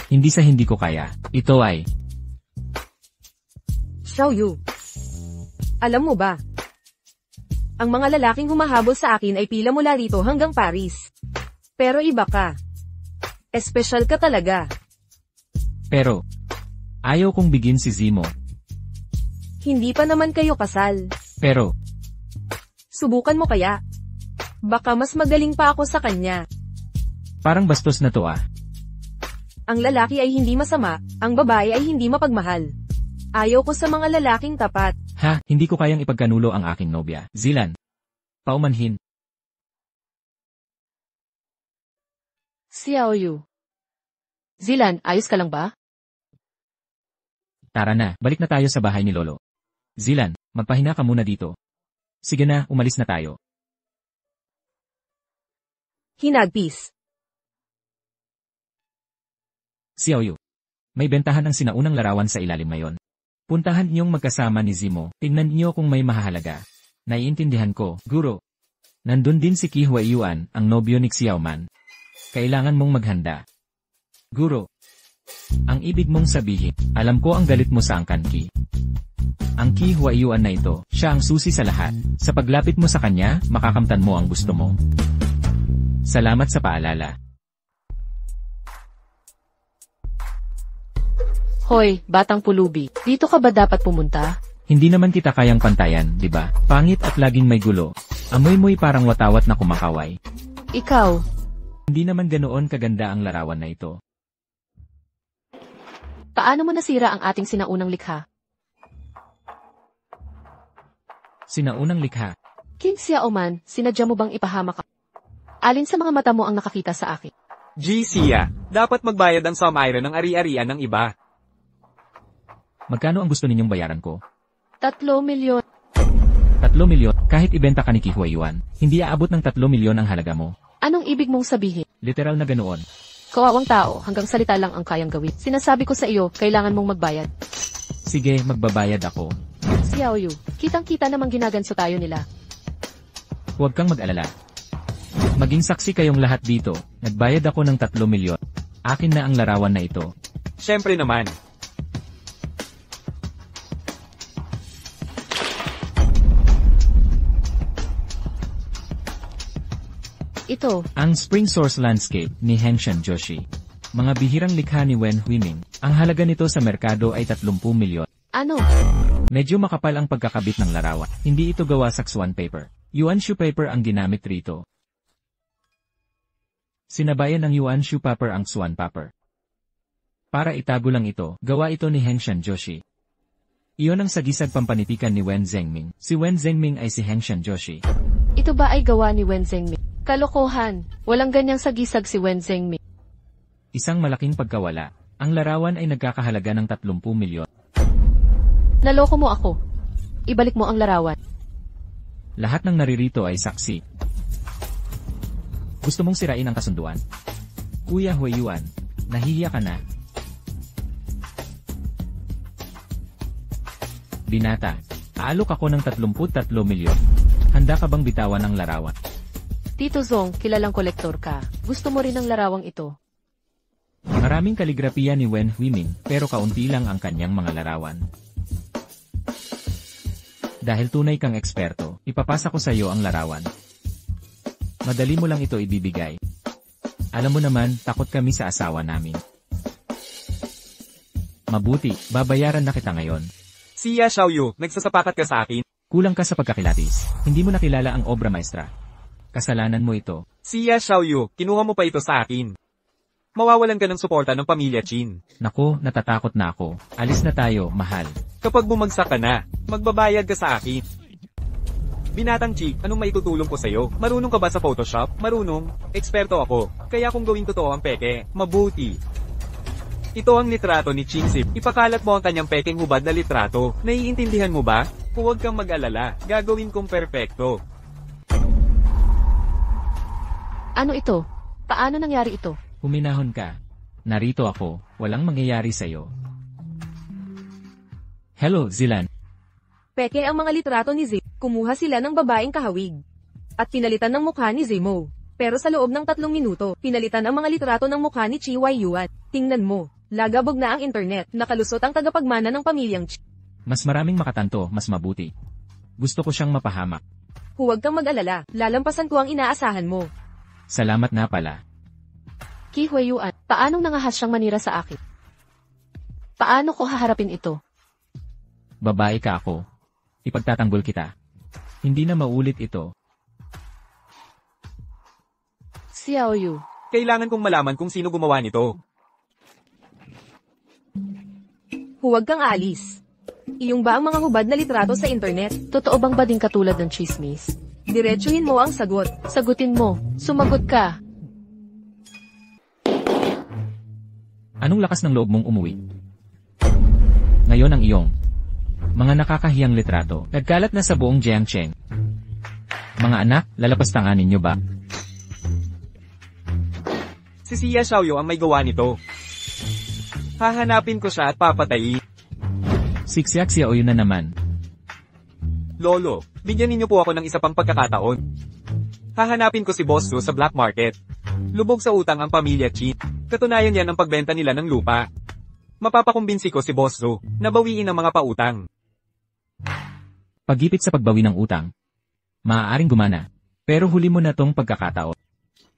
Hindi sa hindi ko kaya. Ito ay. Xiaoyu. Alam mo ba? Ang mga lalaking humahabol sa akin ay pila mula rito hanggang Paris. Pero iba ka. Espesyal ka talaga. Pero. Ayaw kong bigin si Zemo. Hindi pa naman kayo kasal. Pero. Subukan mo kaya. Baka mas magaling pa ako sa kanya. Parang bastos na to ah. Ang lalaki ay hindi masama, ang babae ay hindi mapagmahal. Ayaw ko sa mga lalaking tapat. Ha, hindi ko kayang ipagkanulo ang aking nobya. Zilan. Paumanhin. Xiaoyu. Zilan, ayos ka lang ba? Tara na, balik na tayo sa bahay ni Lolo. Zilan, magpahinga ka muna dito. Sige na, umalis na tayo. Hinagpis. Xiaoyu. May bentahan ang sinaunang larawan sa ilalim ngayon. Puntahan niyong magkasama ni Zemo. Tingnan niyo kung may mahahalaga. Naiintindihan ko, Guro. Nandun din si Qi Huaiyuan, ang nobyo ni Xiaoman. Kailangan mong maghanda. Guro. Ang ibig mong sabihin, alam ko ang galit mo sa Angkan Qi. Ang Qi Huaiyuan na ito, siya ang susi sa lahat. Sa paglapit mo sa kanya, makakamtan mo ang gusto mo. Salamat sa paalala. Hoy, batang pulubi, dito ka ba dapat pumunta? Hindi naman kita kayang pantayan, di ba? Pangit at laging may gulo. Amoy-moy parang watawat na kumakaway. Ikaw. Hindi naman ganoon kaganda ang larawan na ito. Paano mo nasira ang ating sinaunang likha? Sinaunang likha. King Xiaoman, sinadya mo bang ipahamak ka? Alin sa mga mata mo ang nakakita sa akin? Sia, dapat magbayad ang Samaira ng ari-arian ng iba. Magkano ang gusto ninyong bayaran ko? 3 milyon. 3 milyon, kahit ibenta ka ni Qi Huaiyuan, hindi aabot ng 3 milyon ang halaga mo. Anong ibig mong sabihin? Literal na ganoon. Kawawang tao, hanggang salita lang ang kayang gawin. Sinasabi ko sa iyo, kailangan mong magbayad. Sige, magbabayad ako. Xiaoyu, kitang-kita namang ginaganso tayo nila. Huwag kang mag-alala. Maging saksi kayong lahat dito, nagbayad ako ng 3 milyon. Akin na ang larawan na ito. Siyempre naman. Ito, Ang Spring Source Landscape ni Henshan Joshi. Mga bihirang likha ni Wen Huiming. Ang halaga nito sa merkado ay 30 milyon. ano? Medyo makapal ang pagkakabit ng larawan. Hindi ito gawa sa Xuan paper. Yuanshu paper ang ginamit rito. Sinabayan ng Yuanshu paper ang Xuan paper. Para itago lang ito, gawa ito ni Henshan Joshi. Iyon ang sagisag pampanitikan ni Wen Zhengming. Si Wen Zhengming ay si Henshan Joshi. Ito ba ay gawa ni Wen Zhengming? Kalokohan. Walang ganyang sagisag si Wen Zhengming. Isang malaking pagkawala. Ang larawan ay nagkakahalaga ng 30 milyon. Naloko mo ako. Ibalik mo ang larawan. Lahat ng naririto ay saksi. Gusto mong sirain ang kasunduan? Kuya Huiyuan, nahihiya ka na? Binata, aalok ako ng 33 milyon. Handa ka bang bitawan ang larawan? Tito Zong, kilalang kolektor ka. Gusto mo rin ang larawang ito? Maraming kaligrapiya ni Wen Huiming, pero kaunti lang ang kanyang mga larawan. Dahil tunay kang eksperto, ipapasa ko sa iyo ang larawan. Madali mo lang ito ibibigay. Alam mo naman, takot kami sa asawa namin. Mabuti, babayaran na kita ngayon. Siya Xiaoyu, nagsasapakat ka sa akin. Kulang ka sa pagkakilatis. Hindi mo nakilala ang obra maestra. Kasalanan mo ito. Siya Xiaoyu, kinuha mo pa ito sa akin. Mawawalan ka ng suporta ng pamilya Qin. Nako, natatakot na ako. Alis na tayo, mahal. Kapag bumagsak ka na, magbabayad ka sa akin. Binatang Chi, anong maitutulong ko sa'yo? Marunong ka ba sa Photoshop? Marunong? Eksperto ako. Kaya kung gawing totoo ang peke, mabuti. Ito ang litrato ni Qin Sip. Ipakalat mo ang kanyang pekeng hubad na litrato. Naiintindihan mo ba? Huwag kang mag-alala. Gagawin kong perpekto. Ano ito? Paano nangyari ito? Huminahon ka. Narito ako. Walang mangyayari sa'yo. Hello, Zilan. Peke ang mga litrato ni Zip. Kumuha sila ng babaeng kahawig. At pinalitan ng mukha ni Zimo. Pero sa loob ng 3 minuto, pinalitan ang mga litrato ng mukha ni Chi Yuan. Tingnan mo. Lagabog na ang internet. Nakalusot ang tagapagmana ng pamilyang Chi. Mas maraming makatanto, mas mabuti. Gusto ko siyang mapahamak. Huwag kang mag-alala. Lalampasan ko ang inaasahan mo. Salamat na pala. Ki Huiyuan, paanong nangahas siyang manira sa akin? Paano ko haharapin ito? Babae ka ako. Ipagtatanggol kita. Hindi na maulit ito. Xiaoyu. Kailangan kong malaman kung sino gumawa nito. Huwag kang alis. Iyong ba ang mga hubad na litrato sa internet? Totoo bang bading katulad ng chismis? Diretsuhin mo ang sagot. Sagutin mo. Sumagot ka. Anong lakas ng loob mong umuwi? Ngayon ang iyong mga nakakahiyang litrato, nagkalat na sa buong Jiangcheng. Mga anak, lalapastangan ninyo ba? Si Siya Xiaoyu ang may gawa nito. Hahanapin ko siya at papatayin. Siksyak Xiaoyu na naman. Lolo, bigyan ninyo po ako ng isa pang pagkakataon. Hahanapin ko si Boss Su sa black market. Lubog sa utang ang pamilya Qin. Katunayan yan ang pagbenta nila ng lupa. Mapapakumbinsi ko si Boss Su na bawiin ang mga pautang. Paggipit sa pagbawi ng utang. Maaaring gumana. Pero huli mo na tong pagkakataon.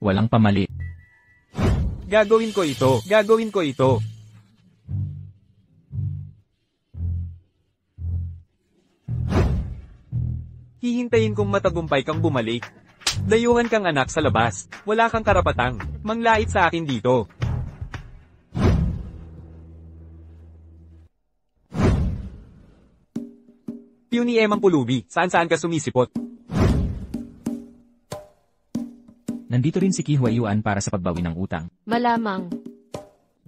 Walang pamalit. Gagawin ko ito. Gagawin ko ito. Hihintayin kong matagumpay kang bumalik. Dayuhan kang anak sa labas. Wala kang karapatang manglait sa akin dito. Piyo ni Emang Pulubi, saan-saan ka sumisipot? Nandito rin si Ki Huiyuan para sa pagbawi ng utang. Malamang.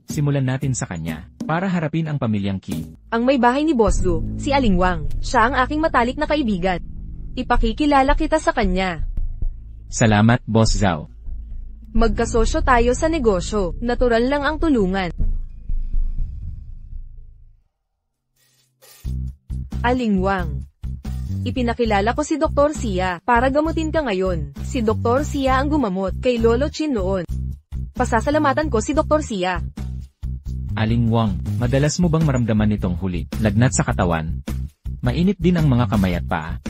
Simulan natin sa kanya, para harapin ang pamilyang Qi. Ang may bahay ni Boss Lu, si Aling Wang. Siya ang aking matalik na kaibigan. Ipakikilala kita sa kanya. Salamat, Boss Zhao. Magkasosyo tayo sa negosyo. Natural lang ang tulungan. Aling Wang. Ipinakilala ko si Dr. Sia, para gamutin ka ngayon. Si Dr. Sia ang gumamot kay Lolo Chin noon. Pasasalamatan ko si Dr. Sia. Aling Wang, madalas mo bang maramdaman nitong huli, lagnat sa katawan? Mainit din ang mga kamay at paa.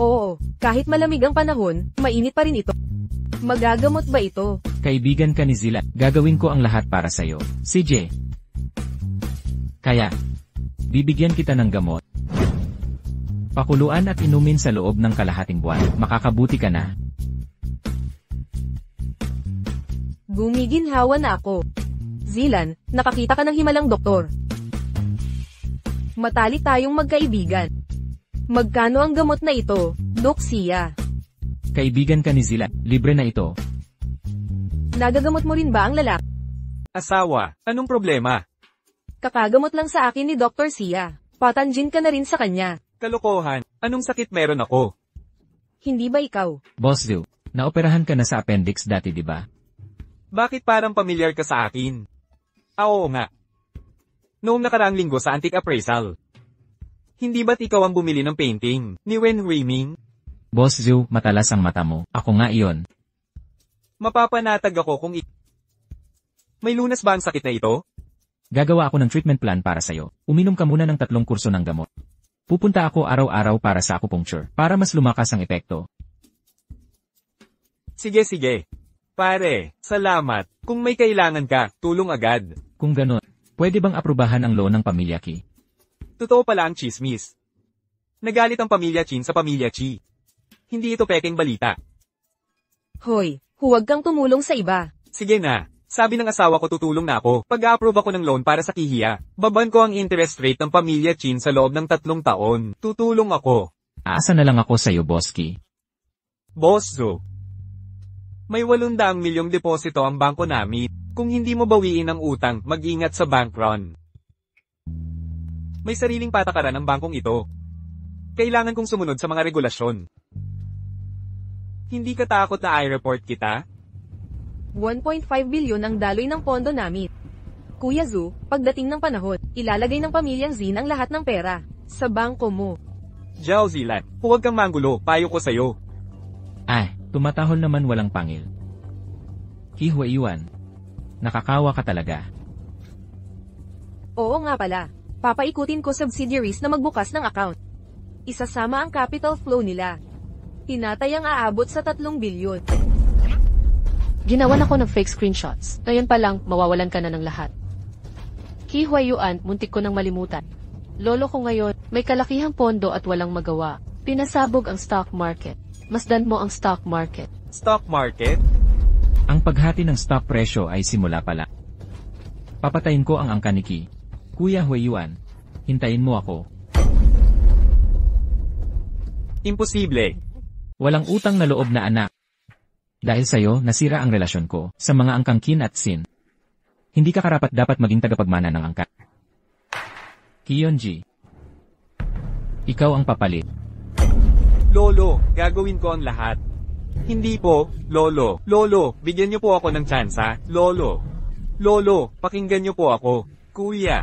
Oo, kahit malamig ang panahon, mainit pa rin ito. Magagamot ba ito? Kaibigan ka ni Zila, gagawin ko ang lahat para sa'yo. CJ. Kaya, bibigyan kita ng gamot. Pakuluan at inumin sa loob ng kalahating buwan, makakabuti ka na. Gumiginhawa na ako. Zilan, nakakita ka ng himalang doktor. Matalik tayong magkaibigan. Magkano ang gamot na ito, Doc Sia? Kaibigan ka ni Zila, libre na ito. Nagagamot mo rin ba ang lalaki? Asawa, anong problema? Kakagamot lang sa akin ni Dr. Sia. Patanjin ka na rin sa kanya. Kalokohan, anong sakit meron ako? Hindi ba ikaw? Boss Zhu, naoperahan ka na sa appendix dati, di ba? Bakit parang pamilyar ka sa akin? Oo nga. Noong nakaraang linggo sa antique appraisal. Hindi ba't ikaw ang bumili ng painting ni Wen Huiming? Boss Zhu, matalas ang mata mo. Ako nga iyon. Mapapanatag ako kung May lunas ba ang sakit na ito? Gagawa ako ng treatment plan para sa'yo. Uminom ka muna ng 3 kurso ng gamot. Pupunta ako araw-araw para sa acupuncture, para mas lumakas ang epekto. Sige. Pare, salamat. Kung may kailangan ka, tulong agad. Kung ganon, pwede bang aprubahan ang loan ng pamilya Qi? Totoo pala ang chismis. Nagalit ang pamilya Qin sa pamilya Qi. Hindi ito pekeng balita. Hoy, huwag kang tumulong sa iba. Sige na. Sabi ng asawa ko tutulong na ako. Pag-approve ako ng loan para sa Kihiya, baban ko ang interest rate ng pamilya Qin sa loob ng 3 taon. Tutulong ako. Aasa na lang ako sa'yo, Boss Qi. Boss Zhu. May 800 milyong deposito ang bangko namin. Kung hindi mo bawiin ang utang, mag-ingat sa bank run. May sariling patakaran ang bangkong ito. Kailangan kong sumunod sa mga regulasyon. Hindi ka takot na i-report kita? 1.5 bilyon ang daloy ng pondo namin. Kuya Zhu, pagdating ng panahon, ilalagay ng pamilyang Zin ang lahat ng pera sa bangko mo. Zhao Zilan, huwag kang manggulo, payo ko sa'yo. Tumatahol naman walang pangil. Qi Huaiyuan. Nakakawa ka talaga. Oo nga pala. Papaikutin ko subsidiaries na magbukas ng account. Isasama ang capital flow nila. Tinatayang aabot sa 3 bilyon. Ginawan ako ng fake screenshots. Ngayon pa lang, mawawalan ka na ng lahat. Qi Huaiyuan, muntik ko nang malimutan. Lolo ko ngayon, may kalakihang pondo at walang magawa. Pinasabog ang stock market. Masdan mo ang stock market. Stock market? Ang paghati ng stock presyo ay simula pala. Papatayin ko ang angka ni Qi. Kuya Huaiyuan, hintayin mo ako. Imposible. Walang utang na loob na anak. Dahil sa'yo, nasira ang relasyon ko sa mga angkang Qin at Sin. Hindi ka karapat dapat maging tagapagmana ng angka. Qionji. Ikaw ang papalit. Lolo, gagawin ko ang lahat. Hindi po, Lolo. Lolo, bigyan niyo po ako ng tsansa. Lolo. Lolo, pakinggan niyo po ako. Kuya.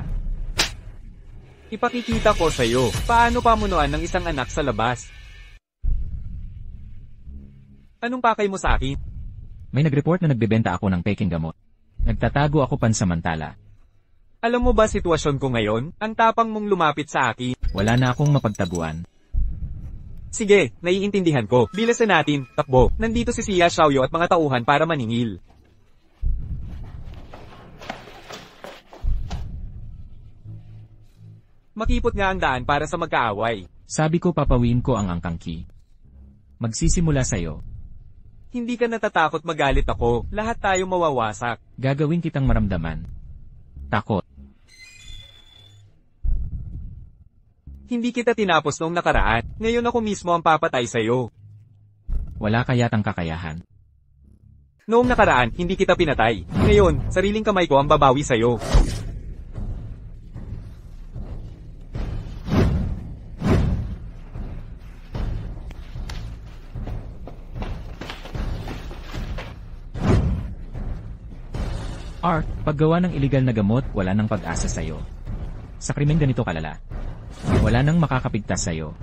Ipakikita ko sa'yo. Paano pamunuan ng isang anak sa labas? Anong pakay mo sa akin? May nag-report na nagbebenta ako ng peking gamot. Nagtatago ako pansamantala. Alam mo ba sitwasyon ko ngayon? Ang tapang mong lumapit sa akin. Wala na akong mapagtaguan. Sige, naiintindihan ko. Bilasan natin, takbo. Nandito si Xia Xiaoyu at mga tauhan para maningil. Makipot nga ang daan para sa magkaaway. Sabi ko papawiin ko ang angkang Qi. Magsisimula sa'yo. Hindi ka natatakot magalit ako. Lahat tayo mawawasak. Gagawin kitang maramdaman. Takot. Hindi kita tinapos noong nakaraan. Ngayon ako mismo ang papatay sa'yo. Wala ka yatang kakayahan. Noong nakaraan, hindi kita pinatay. Ngayon, sariling kamay ko ang babawi sa'yo. Art, paggawa ng iligal na gamot, wala nang pag-asa sa'yo. Sa krimen ganito kalala. Wala nang makakapigtas sa'yo.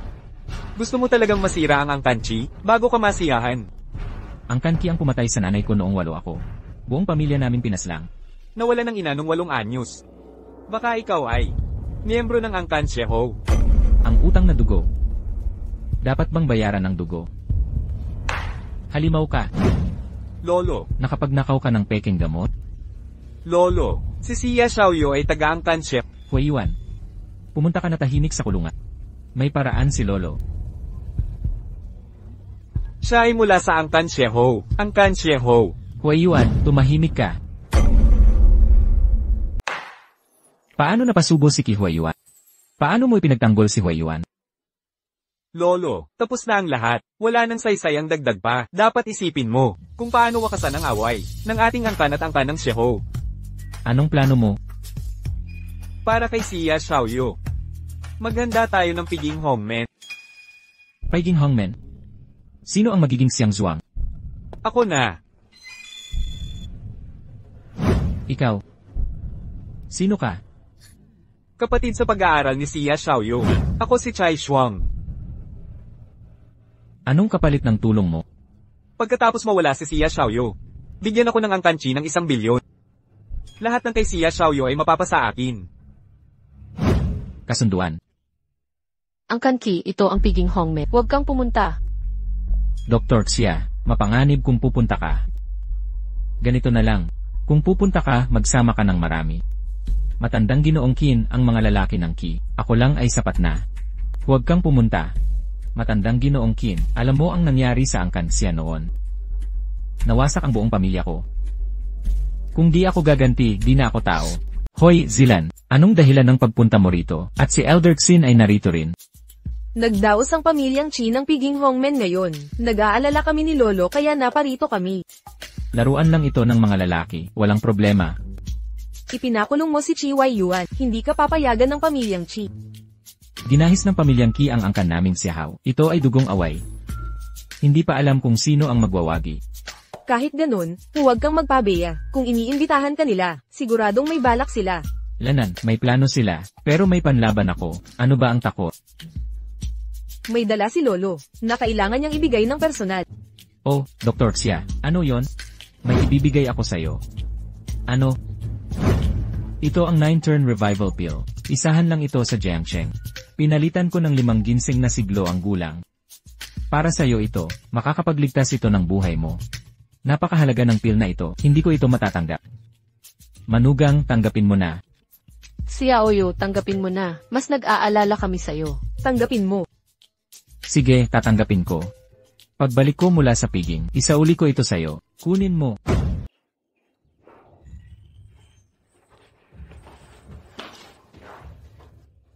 Gusto mo talagang masira ang Angkanchi, bago ka masiyahan. Ang Kanki ang pumatay sa nanay ko noong 8 ako. Buong pamilya namin pinaslang. Nawala ng ina nung 8 anyos. Baka ikaw ay miyembro ng Angkan Sheho. Ang utang na dugo. Dapat bang bayaran ng dugo? Halimaw ka. Lolo, Nakapagnakaw ka ng peking gamot? Lolo, si Xia Xiaoyu ay taga-Angkan Sheho. Huwei Yuan. Pumunta ka na tahimik sa kulungan. May paraan si Lolo. Siya ay mula sa Angkan Sheho. Angkan Sheho. Huwei Yuan, tumahimik ka. Paano napasubo si Huwei Yuan? Paano mo ipinagtanggol si Huwei Yuan? Lolo, tapos na ang lahat. Wala nang saysay ang dagdag pa. Dapat isipin mo kung paano wakasan ang away ng ating angkan at angkan ng Sheho. Anong plano mo? Para kay Xia Xiaoyu. Maghanda tayo ng piging hongmen. Paiging Hongmen. Sino ang magiging Xiang Zhuang? Ako na. Ikaw. Sino ka? Kapatid sa pag-aaral ni Xia Xiaoyu. Ako si Chai Shuang. Anong kapalit ng tulong mo? Pagkatapos mawala si Xia Xiaoyu, bigyan ako ng Angkan Chi ng 1 bilyon. Lahat ng kay Xia Xiaoyu ay mapapasa akin. Kasunduan. Ang kanki, ito ang piging hongme. Huwag kang pumunta. Dr. Xia, mapanganib kung pupunta ka. Ganito na lang. Kung pupunta ka, magsama ka ng marami. Matandang Ginoong Qin ang mga lalaki ng Qi. Ako lang ay sapat na. Huwag kang pumunta. Matandang Ginoong Qin, alam mo ang nangyari sa Angkan Xia noon. Nawasak ang buong pamilya ko. Kung di ako gaganti, di na ako tao. Hoy, Zilan, anong dahilan ng pagpunta mo rito? At si Elder Xin ay narito rin. Nagdaos ang pamilyang Chi ng piging hongmen ngayon. Nag-aalala kami ni Lolo kaya naparito kami. Laruan lang ito ng mga lalaki, walang problema. Ipinakulong mo si Chi Wei Yuan, hindi ka papayagan ng pamilyang Chi. Ginahis ng pamilyang Qi ang angkan naming si Hao. Ito ay dugong away. Hindi pa alam kung sino ang magwawagi. Kahit ganun, huwag kang magpabeya. Kung iniimbitahan ka nila, siguradong may balak sila. Lanan, may plano sila, pero may panlaban ako. Ano ba ang takot? May dala si Lolo, na kailangan niyang ibigay ng personal. Oh, Dr. Xia, ano yon? May ibibigay ako sa'yo. Ano? Ito ang 9-turn revival pill. Isahan lang ito sa Jiangsheng. Pinalitan ko ng 5 ginseng na siglo ang gulang. Para sa'yo ito, makakapagligtas ito ng buhay mo. Napakahalaga ng pill na ito, hindi ko ito matatanggap. Manugang, tanggapin mo na. Xiaoyu, tanggapin mo na. Mas nag-aalala kami sa'yo. Tanggapin mo. Sige, tatanggapin ko. Pagbalik ko mula sa piging, isauli ko ito sa'yo. Kunin mo.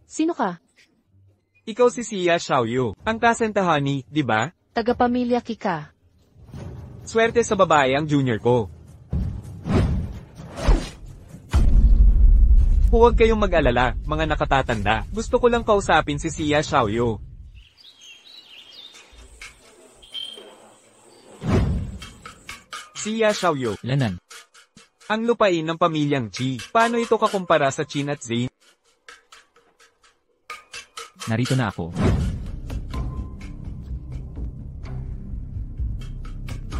Sino ka? Ikaw si Xia Xiaoyu, ang kasentahani, di ba? Tagapamilya Kika. Swerte sa babae ang junior ko. Huwag kayong mag-alala, mga nakatatanda. Gusto ko lang kausapin si Xia Xiaoyu. Xia Xiaoyu, Lanan. ang lupain ng pamilyang Qi. Paano ito kakumpara sa Qin at Zin? Narito na ako.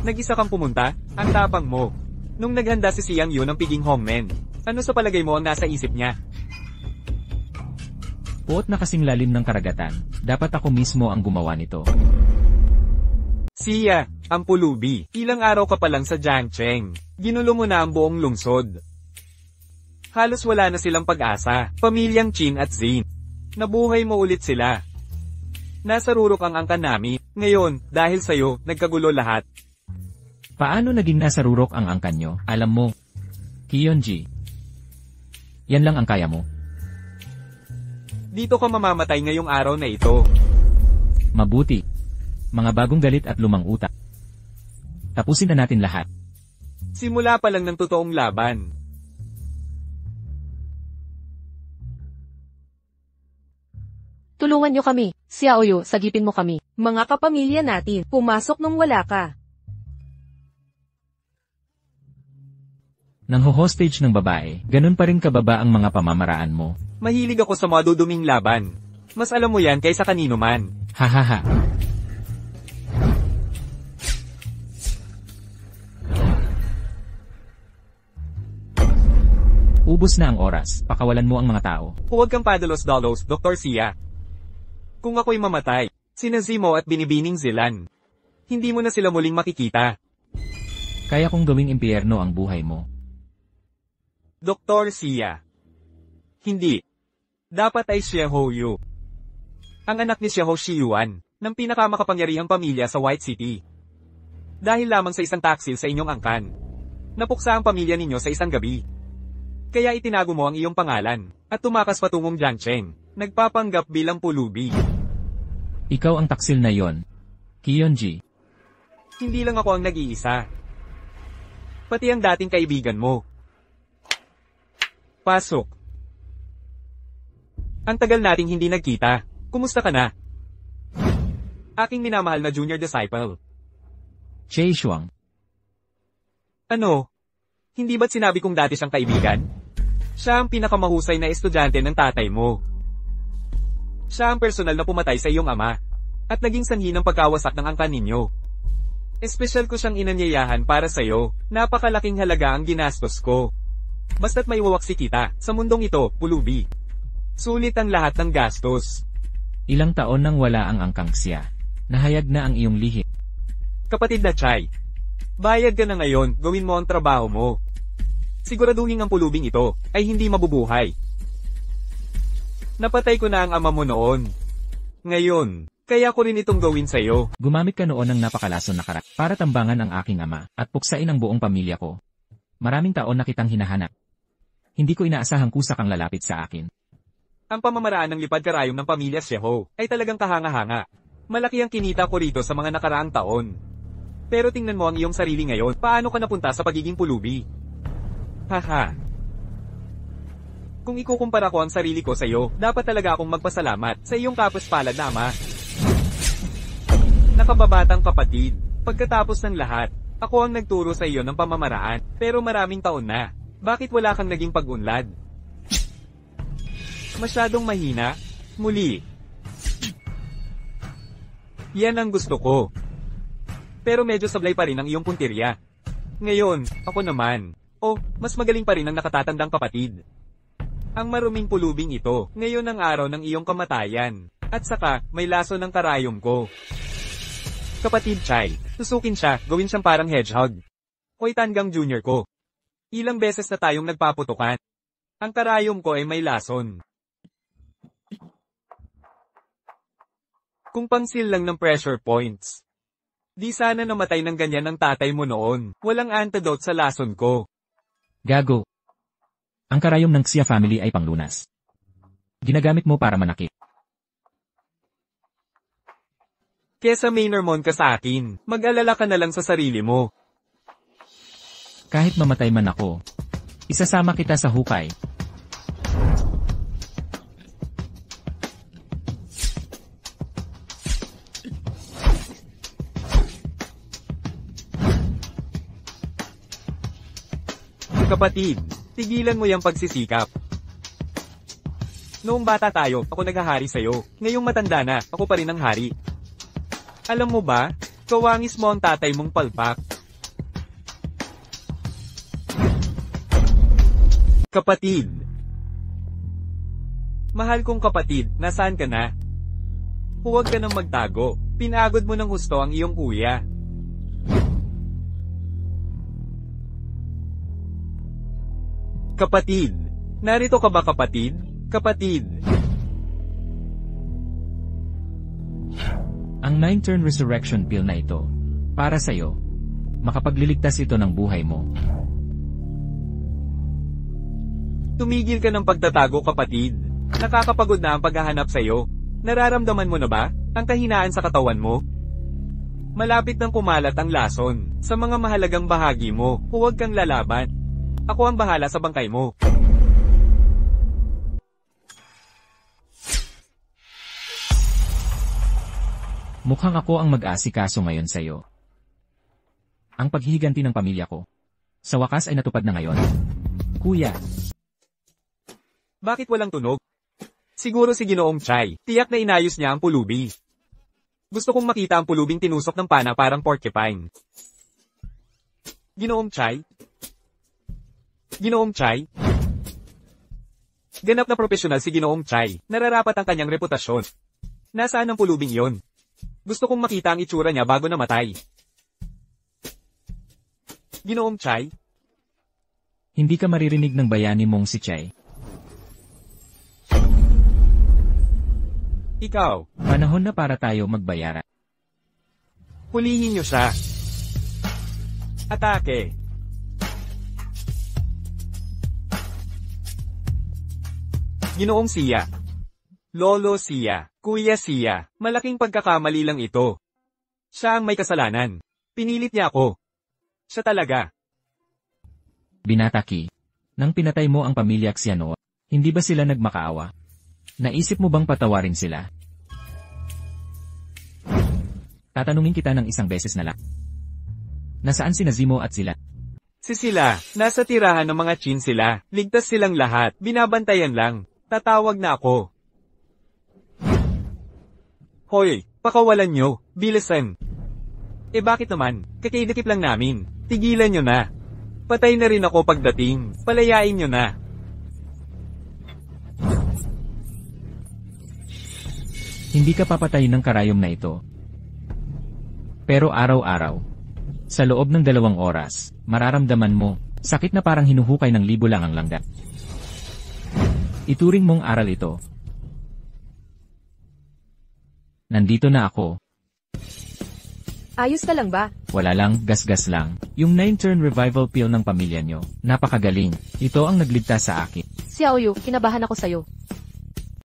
Nag-isa kang pumunta? Ang tapang mo. Nung naghanda si Xiang Yu ng piging hongmen, ano sa palagay mo ang nasa isip niya? Puot na kasing lalim ng karagatan, dapat ako mismo ang gumawa nito. Xia, ang pulubi. Ilang araw ka pa lang sa Jiangsheng. Ginulo mo na ang buong lungsod. Halos wala na silang pag-asa. Pamilyang Qin at Zin. Nabuhay mo ulit sila. Nasa rurok ang angkan namin. Ngayon, dahil sa'yo, nagkagulo lahat. Paano naging nasa rurok ang angkan nyo? Alam mo, Kiyonji. Yan lang ang kaya mo. Dito ka mamamatay ngayong araw na ito. Mabuti. Mga bagong galit at lumang utak. Tapusin na natin lahat. Simula pa lang ng totoong laban. Tulungan niyo kami. Xiaoyu, sagipin mo kami. Mga kapamilya natin, pumasok nung wala ka. Nangho-hostage ng babae, ganun pa rin kababa ang mga pamamaraan mo. Mahilig ako sa maduduming laban. Mas alam mo yan kaysa kanino man. Hahaha. Ubus na ang oras, pakawalan mo ang mga tao. Huwag kang padalos-dalos, Dr. Sia. Kung ako'y mamatay, sina Zemo at Binibining Zilan, hindi mo na sila muling makikita. Kaya kong gawing impyerno ang buhay mo. Dr. Sia. Hindi. Dapat ay Xiao Yu. Ang anak ni Xiao Shiyuan, ng pinakamakapangyarihang pamilya sa White City. Dahil lamang sa isang taksil sa inyong angkan, napuksa ang pamilya ninyo sa isang gabi. Kaya itinago mo ang iyong pangalan, at tumakas patungong Jiangcheng, nagpapanggap bilang pulubi. Ikaw ang taksil na yon, Kyonji. Hindi lang ako ang nag-iisa. Pati ang dating kaibigan mo. Pasok. Ang tagal nating hindi nagkita. Kumusta ka na? Aking minamahal na junior disciple. Che Shuang. Ano? Hindi ba't sinabi kong dati siyang kaibigan? Siya ang pinakamahusay na estudyante ng tatay mo. Siya ang personal na pumatay sa iyong ama, at naging sanhi ng pagkawasak ng angkan ninyo. Espesyal ko siyang inanyayahan para sa'yo, napakalaking halaga ang ginastos ko. Basta't may wawaksi kita, sa mundong ito, pulubi. Sulit ang lahat ng gastos. Ilang taon nang wala ang angkang siya. Nahayag na ang iyong lihim. Kapatid na Chai, bayad ka na ngayon, gawin mo ang trabaho mo. Siguraduhin ang pulubing ito, ay hindi mabubuhay. Napatay ko na ang ama mo noon. Ngayon, kaya ko rin itong gawin sa'yo. Gumamit ka noon ng napakalason na karak para tambangan ang aking ama, at puksain ang buong pamilya ko. Maraming taon na kitang hinahanap. Hindi ko inaasahang kusa kang lalapit sa akin. Ang pamamaraan ng lipad karayom ng pamilya Xiao ay talagang kahanga-hanga. Malaki ang kinita ko rito sa mga nakaraang taon. Pero tingnan mo ang iyong sarili ngayon, paano ka napunta sa pagiging pulubi? Haha. Kung ikukumpara ko ang sarili ko sa iyo, dapat talaga akong magpasalamat sa iyong kapaspalad na ama. Nakababatang kapatid, pagkatapos ng lahat, ako ang nagturo sa iyo ng pamamaraan, pero maraming taon na. Bakit wala kang naging pag-unlad? Masyadong mahina? Muli. Yan ang gusto ko. Pero medyo sablay pa rin ang iyong puntirya. Ngayon, ako naman. Mas magaling pa rin ang nakatatandang kapatid. Ang maruming pulubing ito, ngayon ang araw ng iyong kamatayan. At saka, may laso ng karayom ko. Kapatid Chai, tusukin siya, gawin siyang parang hedgehog. Hoy Tangang Junior ko. Ilang beses na tayong nagpaputukan. Ang karayom ko ay may lason. Kung pangsil lang ng pressure points. Di sana namatay ng ganyan ang tatay mo noon. Walang antidote sa lason ko. Gago. Ang karayom ng Xia family ay panglunas. Ginagamit mo para manakit. Kesa Mainermon ka sa akin, mag-alala ka na lang sa sarili mo. Kahit mamatay man ako, isasama kita sa hukay. Kapatid, tigilan mo yung pagsisikap. Noong bata tayo, ako naghahari sa'yo. Ngayong matanda na, ako pa rin ang hari. Alam mo ba, kawangis mo ang tatay mong palpak. Kapatid. Mahal kong kapatid, nasaan ka na? Huwag ka nang magtago, pinagod mo ng husto ang iyong kuya. Kapatid, narito ka ba kapatid? Kapatid. Ang 9-turn resurrection pill na ito, para sa'yo. Makapagliligtas ito ng buhay mo. Tumigil ka ng pagtatago kapatid. Nakakapagod na ang paghahanap sa'yo. Nararamdaman mo na ba ang kahinaan sa katawan mo? Malapit nang kumalat ang lason sa mga mahalagang bahagi mo. Huwag kang lalaban. Ako ang bahala sa bangkay mo. Mukhang ako ang mag-aasikaso ngayon sa'yo. Ang paghihiganti ng pamilya ko. Sa wakas ay natupad na ngayon. Kuya. Bakit walang tunog? Siguro si Ginoong Chai, tiyak na inayos niya ang pulubi. Gusto kong makita ang pulubing tinusok ng pana parang porcupine. Ginoong Chai? Ginoong Chai? Ganap na profesional si Ginoong Chai, nararapat ang kanyang reputasyon. Nasaan ang pulubing iyon? Gusto kong makita ang itsura niya bago namatay. Ginoong Chai? Hindi ka maririnig ng bayani mong si Chai. Ikaw. Panahon na para tayo magbayaran. Hulihin niyo siya. Atake. Ginoong Siya. Lolo Siya. Kuya Siya. Malaking pagkakamali lang ito. Siya ang may kasalanan. Pinilit niya ako. Siya talaga. Binataki. Nang pinatay mo ang pamilya Xiano, hindi ba sila nagmakaawa? Naisip mo bang patawarin sila? Tatanungin kita ng isang beses na lang. Nasaan sina Zimo at sila? Si sila, nasa tirahan ng mga Chin sila. Ligtas silang lahat. Binabantayan lang. Tatawag na ako. Hoy, pakawalan nyo. Bilisan. Bakit naman? Kakidikip lang namin. Tigilan nyo na. Patay na rin ako pagdating. Palayain nyo na. Hindi ka papatayin ng karayom na ito. Pero araw-araw, sa loob ng 2 oras, mararamdaman mo, sakit na parang hinuhukay ng libo lang ang langga. Ituring mong aral ito. Nandito na ako. Ayos ka lang ba? Wala lang, gasgas lang. Yung 9-turn revival pill ng pamilya nyo, napakagaling. Ito ang nagligtas sa akin. Xiaoyu, kinabahan ako sa'yo.